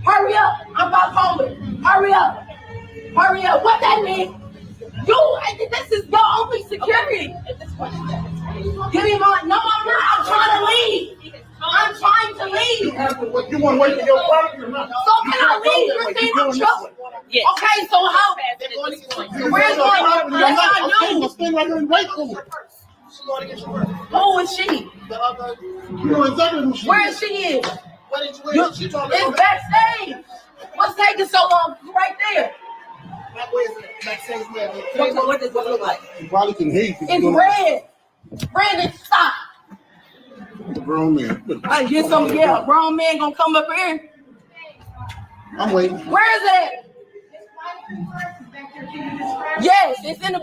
Hurry up. I'm about home. Hurry up. Hurry up. What that mean? This is your only security. Give me my, no, I'm not. I'm trying to leave. I'm trying to leave. You want to wait for your property or not? So can I leave? You're saying I'm trouble. Yes. Okay, so how? Where's my new? I'm staying right here and wait for you. Who is she? You know exactly who she is. Where is she? It's backstage. What's taking so long? Right there. What does it look like? You probably can hear you. It's red. Brandon, stop. Grown man. I get some, yeah, grown man gonna come up here. I'm waiting. Where is it? Yes, it's in the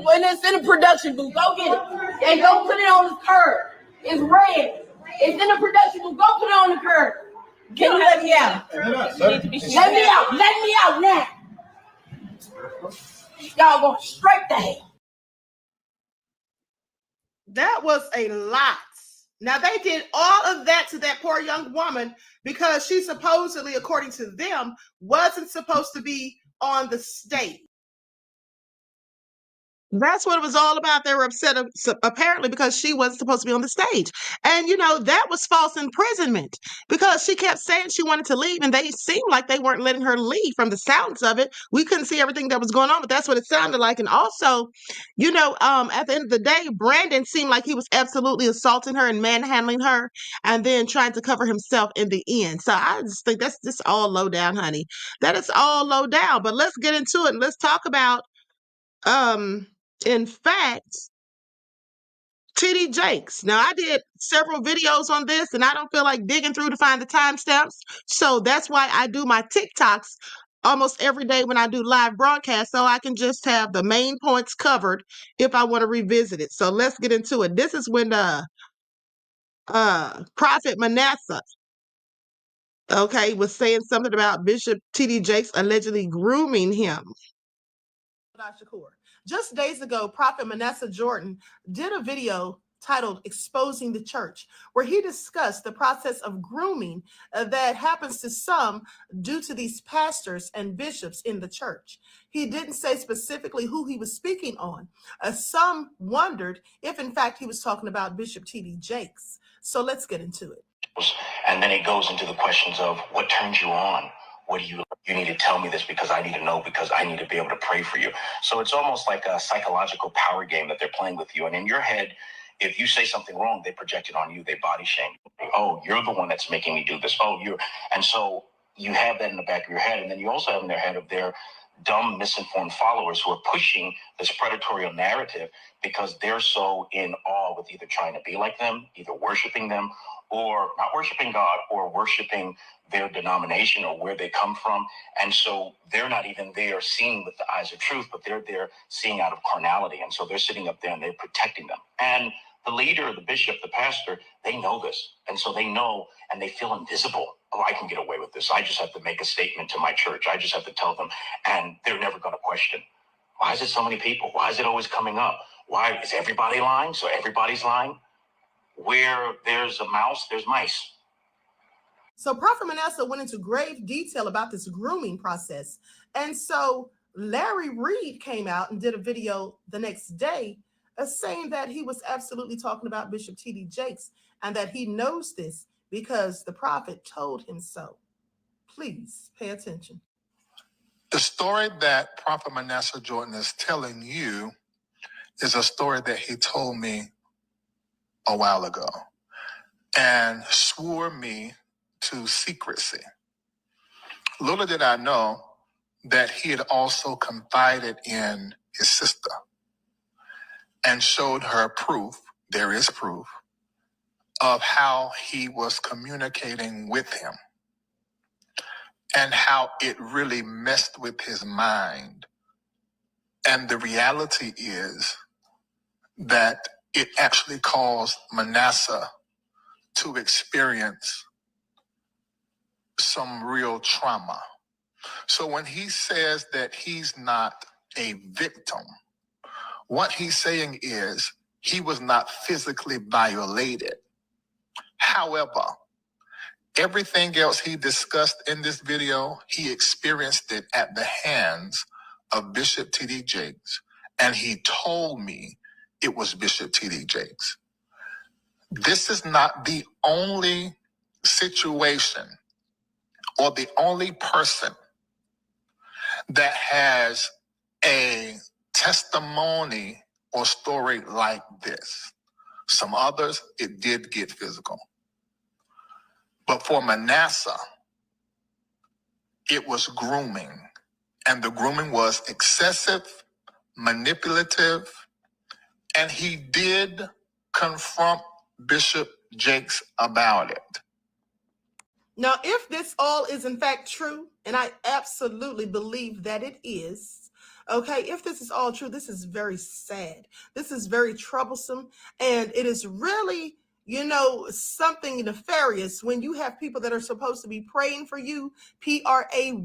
production booth. Go get it. And go put it on the curb. It's red. It's in the production booth. Go put it on the curb. Can you let me out? Let me out. Let me out now. Y'all going straight to hell. That was a lot. Now, they did all of that to that poor young woman because she supposedly, according to them, wasn't supposed to be on the stage. That's what it was all about. They were upset, apparently, because she wasn't supposed to be on the stage. And, that was false imprisonment because she kept saying she wanted to leave, and they seemed like they weren't letting her leave from the sounds of it. We couldn't see everything that was going on, but that's what it sounded like. And also, at the end of the day, Brandon seemed like he was absolutely assaulting her and manhandling her and then trying to cover himself in the end. So I just think that's just all low down, honey. That is all low down. But let's get into it and let's talk about in fact, T.D. Jakes. Now, I did several videos on this, and I don't feel like digging through to find the timestamps. So that's why I do my TikToks almost every day when I do live broadcasts, so I can just have the main points covered if I want to revisit it. So let's get into it. This is when Prophet Manasseh, was saying something about Bishop T.D. Jakes allegedly grooming him. Shakur. Just days ago, Prophet Manasseh Jordan did a video titled Exposing the Church, where he discussed the process of grooming that happens to some due to these pastors and bishops in the church. He didn't say specifically who he was speaking on. Some wondered if, in fact, he was talking about Bishop T.D. Jakes. So let's get into it. And then it goes into the questions of what turns you on? What do you need to tell me this because I need to know, because I need to be able to pray for you. So it's almost like a psychological power game that they're playing with you. And in your head, if you say something wrong, they project it on you. They body shame you. Oh, you're the one that's making me do this. And so you have that in the back of your head. And then you also have in their head of their dumb, misinformed followers who are pushing this predatory narrative because they're so in awe with either trying to be like them, either worshiping them, or not worshiping God, or worshiping their denomination or where they come from. And so they're not even there seeing with the eyes of truth, but they're there seeing out of carnality. And so they're sitting up there and they're protecting them. And the leader, the bishop, the pastor, they know this. And so they know and they feel invisible. Oh, I can get away with this. I just have to make a statement to my church. I just have to tell them. And they're never going to question. Why is it so many people? Why is it always coming up? Why is everybody lying? So everybody's lying? Where there's a mouse, there's mice. So Prophet Manasseh went into grave detail about this grooming process. And so Larry Reed came out and did a video the next day saying that he was absolutely talking about Bishop T.D. Jakes and that he knows this because the prophet told him so. Please pay attention. The story that Prophet Manasseh Jordan is telling you is a story that he told me a while ago and swore me to secrecy. Little did I know that he had also confided in his sister and showed her proof, there is proof, of how he was communicating with him and how it really messed with his mind. And the reality is that it actually caused Manasseh to experience some real trauma. So when he says that he's not a victim, what he's saying is he was not physically violated. However, everything else he discussed in this video, he experienced it at the hands of Bishop T.D. Jakes. And he told me it was Bishop T.D. Jakes. This is not the only situation or the only person that has a testimony or story like this. Some others, it did get physical. But for Manasseh, it was grooming. And the grooming was excessive, manipulative, and he did confront Bishop Jakes about it. Now, if this all is in fact true, and I absolutely believe that it is, okay, if this is all true, this is very sad. This is very troublesome, and it is really, something nefarious when you have people that are supposed to be praying for you, Praying,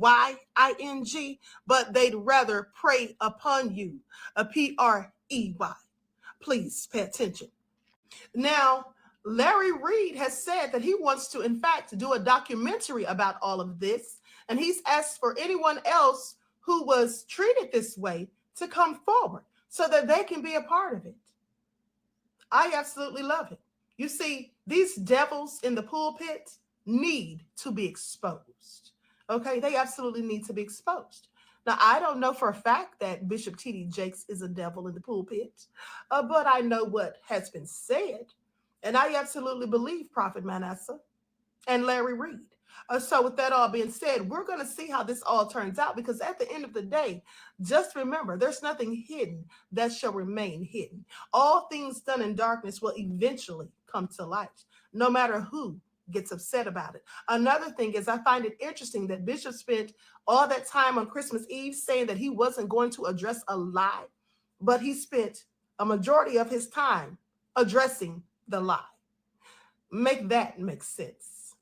but they'd rather prey upon you, a Prey. Please pay attention. Now, Larry Reed has said that he wants to, in fact, do a documentary about all of this. And he's asked for anyone else who was treated this way to come forward so that they can be a part of it. I absolutely love it. You see, these devils in the pulpit need to be exposed. Okay, they absolutely need to be exposed. Now, I don't know for a fact that Bishop T.D. Jakes is a devil in the pulpit, but I know what has been said. And I absolutely believe Prophet Manasseh and Larry Reed. So with that all being said, we're going to see how this all turns out, because at the end of the day, just remember, there's nothing hidden that shall remain hidden. All things done in darkness will eventually come to light, no matter who gets upset about it. Another thing is, I find it interesting that Bishop spent all that time on Christmas Eve saying that he wasn't going to address a lie, but he spent a majority of his time addressing the lie. Make that make sense.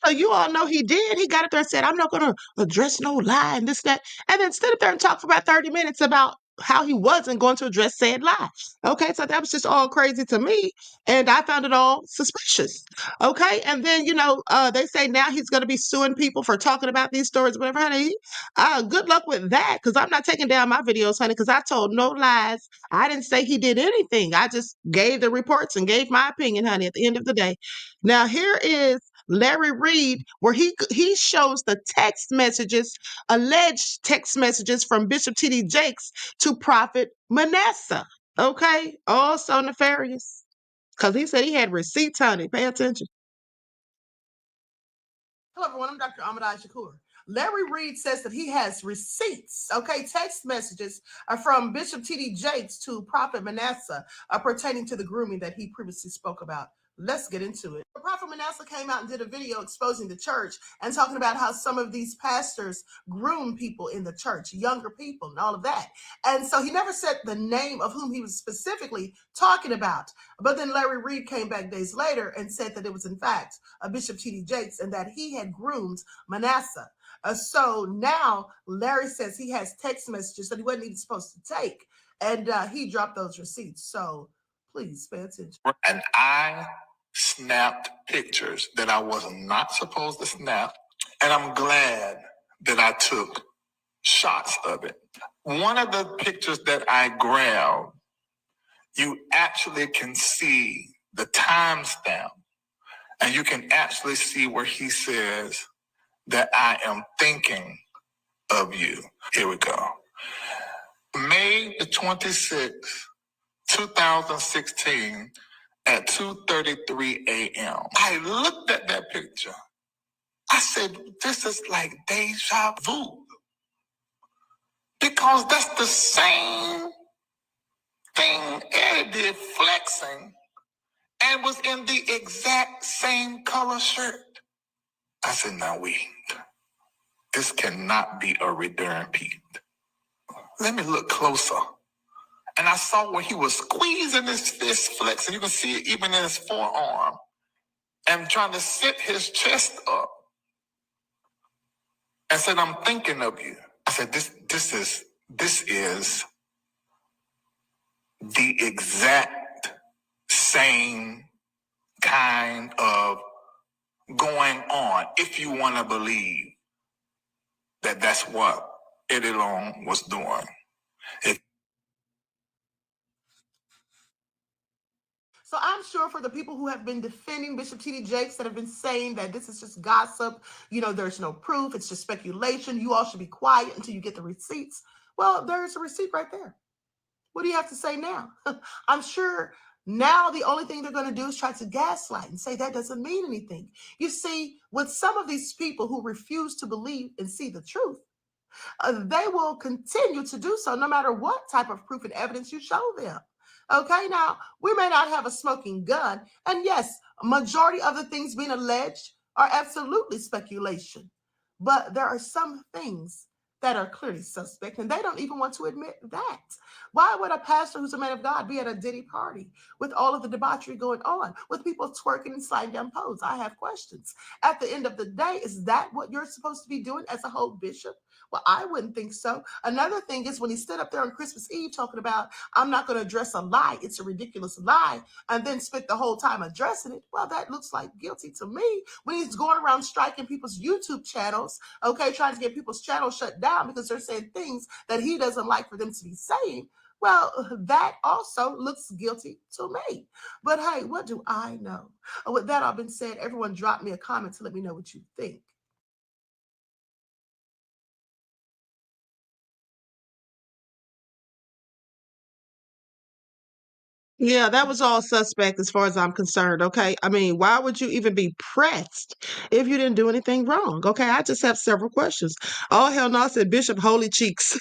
So you all know he did. He got up there and said, I'm not going to address no lie and this, that. And then stood up there and talked for about 30 minutes about how he wasn't going to address said lie. Okay, so that was just all crazy to me. And I found it all suspicious. Okay, and then, they say now he's going to be suing people for talking about these stories, whatever, honey. Good luck with that, because I'm not taking down my videos, honey, because I told no lies. I didn't say he did anything. I just gave the reports and gave my opinion, honey, at the end of the day. Now, here is Larry Reed, where he shows the alleged text messages from Bishop T.D. Jakes to Prophet Manasseh. Okay, all so nefarious, because he said he had receipts, honey. Pay attention. Hello, everyone. I'm Dr. Shakur. Larry Reed says that he has receipts, text messages from Bishop T.D. Jakes to Prophet Manasseh pertaining to the grooming that he previously spoke about. Let's get into it. Prophet Manasseh came out and did a video exposing the church and talking about how some of these pastors groom people in the church, younger people and all of that. And so he never said the name of whom he was specifically talking about. But then Larry Reed came back days later and said that it was in fact Bishop T.D. Jakes and that he had groomed Manasseh. So now Larry says he has text messages that he wasn't even supposed to take. And he dropped those receipts. So please pay attention. And I snapped pictures that I was not supposed to snap. And I'm glad that I took shots of it. One of the pictures that I grabbed, you actually can see the timestamp. And you can actually see where he says that I am thinking of you. Here we go. May the 26th, 2016 at 2:33 a.m. I looked at that picture. I said, this is like deja vu. Because that's the same thing Eddie did, flexing, and was in the exact same color shirt. I said, now wait. This cannot be a return repeat. Let me look closer. And I saw where he was squeezing his fist flex, and you can see it even in his forearm, and trying to sit his chest up. And said, I'm thinking of you. I said, this is the exact same kind of going on, if you want to believe that that's what Eddie Long was doing. So I'm sure for the people who have been defending Bishop T.D. Jakes, that have been saying that this is just gossip, there's no proof, it's just speculation, you all should be quiet until you get the receipts. Well, there's a receipt right there. What do you have to say now? I'm sure now the only thing they're going to do is try to gaslight and say that doesn't mean anything. You see, with some of these people who refuse to believe and see the truth, they will continue to do so no matter what type of proof and evidence you show them. Okay, now we may not have a smoking gun, and yes, a majority of the things being alleged are absolutely speculation, but there are some things that are clearly suspect, and they don't even want to admit that. Why would a pastor who's a man of God be at a Diddy party with all of the debauchery going on, with people twerking and sliding down poles? I have questions. At the end of the day, is that what you're supposed to be doing as a whole bishop? Well, I wouldn't think so. Another thing is when he stood up there on Christmas Eve talking about, I'm not going to address a lie, it's a ridiculous lie, and then spent the whole time addressing it. Well, that looks like guilty to me. When he's going around striking people's YouTube channels, okay, trying to get people's channels shut down because they're saying things that he doesn't like for them to be saying. Well, that also looks guilty to me. But hey, what do I know? With that all been said, everyone drop me a comment to let me know what you think. Yeah, that was all suspect as far as I'm concerned. Okay. I mean, why would you even be pressed if you didn't do anything wrong? Okay. I just have several questions. Oh, hell no. I said, Bishop Holy Cheeks.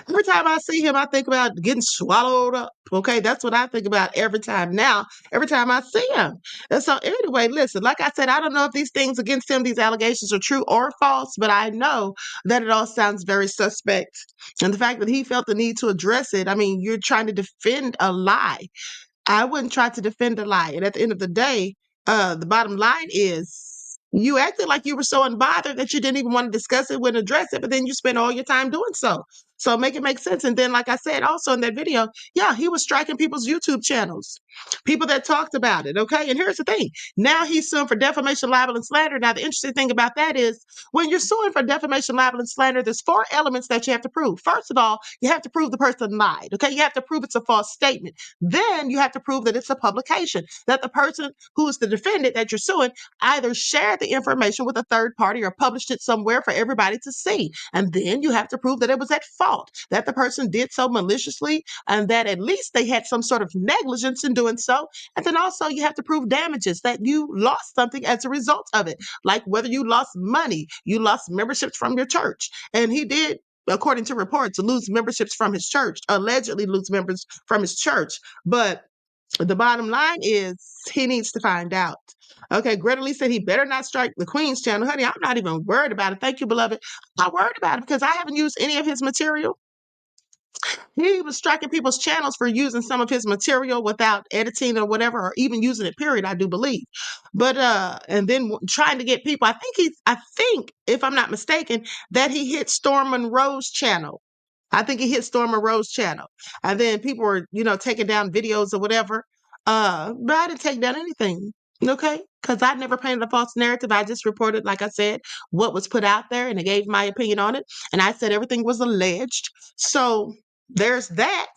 Every time I see him, I think about getting swallowed up. Okay. That's what I think about every time now, every time I see him. And so, anyway, listen, like I said, I don't know if these things against him, these allegations are true or false, but I know that it all sounds very suspect. And the fact that he felt the need to address it, I mean, you're trying to defend a lie. I wouldn't try to defend a lie. And at the end of the day, the bottom line is you acted like you were so unbothered that you didn't even want to discuss it, wouldn't address it, but then you spent all your time doing so. So make it make sense. And then, like I said, also in that video, yeah, he was striking people's YouTube channels, people that talked about it. Okay. And here's the thing. Now he's suing for defamation, libel, and slander. Now, the interesting thing about that is when you're suing for defamation, libel, and slander, there's 4 elements that you have to prove. First of all, you have to prove the person lied. Okay. You have to prove it's a false statement. Then you have to prove that it's a publication, that the person who is the defendant that you're suing either shared the information with a third party or published it somewhere for everybody to see. And then you have to prove that it was at fault, that the person did so maliciously, and that at least they had some sort of negligence in doing so. And then also you have to prove damages, that you lost something as a result of it, like whether you lost money, you lost memberships from your church. And he did, according to reports, lose memberships from his church, allegedly lose members from his church. But the bottom line is he needs to find out. Okay, Greta Lee said he better not strike the Queen's channel. Honey, I'm not even worried about it. Thank you, beloved. I'm not worried about it because I haven't used any of his material. He was striking people's channels for using some of his material without editing or whatever, or even using it, period, I do believe. But and then trying to get people, I think, if I'm not mistaken, that he hit Storm Monroe's channel. I think he hit Storm Monroe's channel. And then people were, taking down videos or whatever. But I didn't take down anything. Okay. Because I never painted a false narrative. I just reported, like I said, what was put out there and I gave my opinion on it. And I said everything was alleged. So there's that.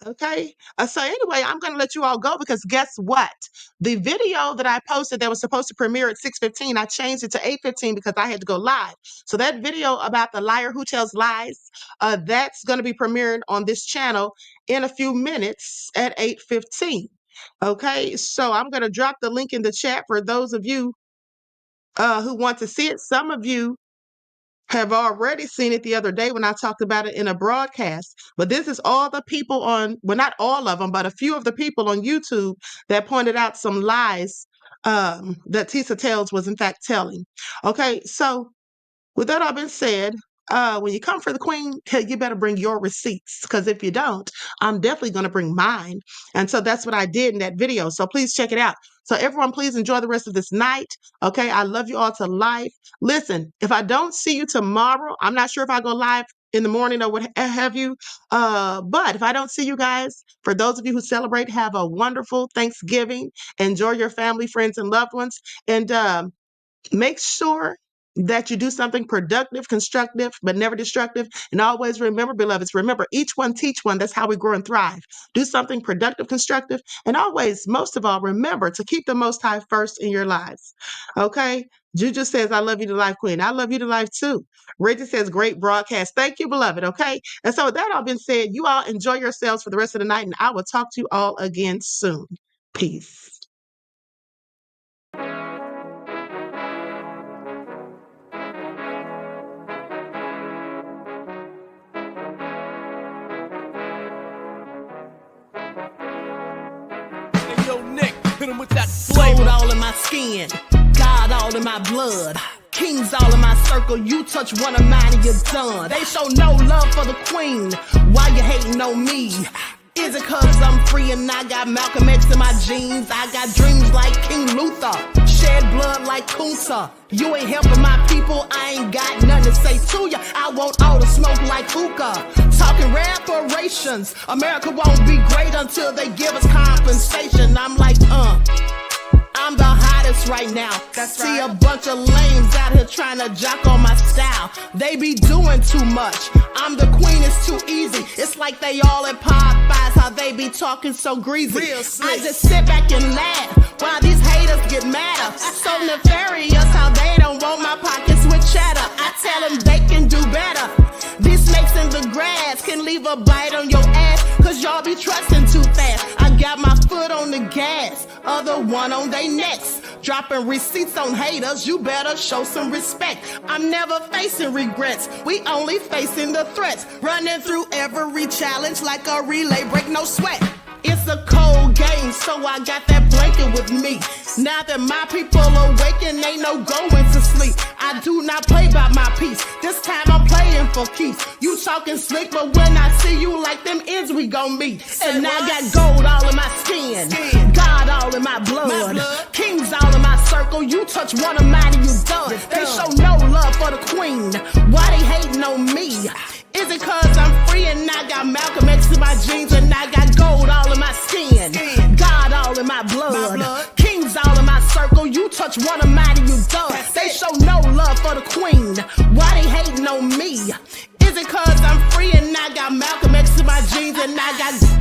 Okay. So anyway, I'm going to let you all go because guess what? The video that I posted that was supposed to premiere at 6:15, I changed it to 8:15 because I had to go live. So that video about the liar who tells lies, that's going to be premiering on this channel in a few minutes at 8:15. Okay. So I'm going to drop the link in the chat for those of you who want to see it. Some of you have already seen it the other day when I talked about it in a broadcast. But this is all the people well, not all of them, but a few of the people on YouTube that pointed out some lies that Tisa Tales was in fact telling. Okay, so with that all been said, when you come for the queen, you better bring your receipts, because if you don't, I'm definitely going to bring mine. And so that's what I did in that video. So please check it out. So everyone, please enjoy the rest of this night. Okay, I love you all to life. Listen, if I don't see you tomorrow, I'm not sure if I go live in the morning or what have you. But if I don't see you guys, for those of you who celebrate, have a wonderful Thanksgiving. Enjoy your family, friends, and loved ones. And make sure that you do something productive, constructive, but never destructive. And always remember, beloveds, remember, each one teach one. That's how we grow and thrive. Do something productive, constructive, and always, most of all, remember to keep the Most High first in your lives. Okay? Juju says, I love you to life, Queen. I love you to life, too. Reggie says, great broadcast. Thank you, beloved. Okay? And so with that all been said, you all enjoy yourselves for the rest of the night, and I will talk to you all again soon. Peace. Yo, Nick, hit him with that flavor. Gold all in my skin, God all in my blood. Kings all in my circle, you touch one of mine and you're done. They show no love for the queen, why you hating on me? Is it cause I'm free and I got Malcolm X in my jeans? I got dreams like King Luther, shed blood like Kunta. You ain't helping my people, I ain't got nothing to say to ya. I want all the smoke like hookah. Talking reparations, America won't be great until they give us compensation. I'm like, I'm the hottest right now. See a bunch of lames out here trying to jock on my style. They be doing too much. I'm the queen, it's too easy. It's like they all at Popeyes, how they be talking so greasy. I just sit back and laugh while these haters get madder. So nefarious how they don't want my pockets with cheddar. I tell them they can do better. These snakes in the grass can leave a bite on your ass, cause y'all be trusting too fast. I got my foot on the gas, other one on they necks. Dropping receipts on haters, you better show some respect. I'm never facing regrets, we only facing the threats. Running through every challenge like a relay, break no sweat. It's a cold game, so I got that blanket with me. Now that my people awaken, ain't no going to sleep. I do not play by my piece, this time I'm playing for keeps. You talking slick, but when I see you like them ends, we gon' meet. And I got gold all in my skin, God all in my blood. Kings all in my circle, you touch one of mine and you done. They show no love for the queen, why they hating on me? Is it cause I'm free and I got Malcolm X in my jeans and I got gold all in my skin, God all in my blood. Kings all in my circle, you touch one of mine and you done. They show no love for the queen, why they hating on me? Is it cause I'm free and I got Malcolm X in my jeans and I got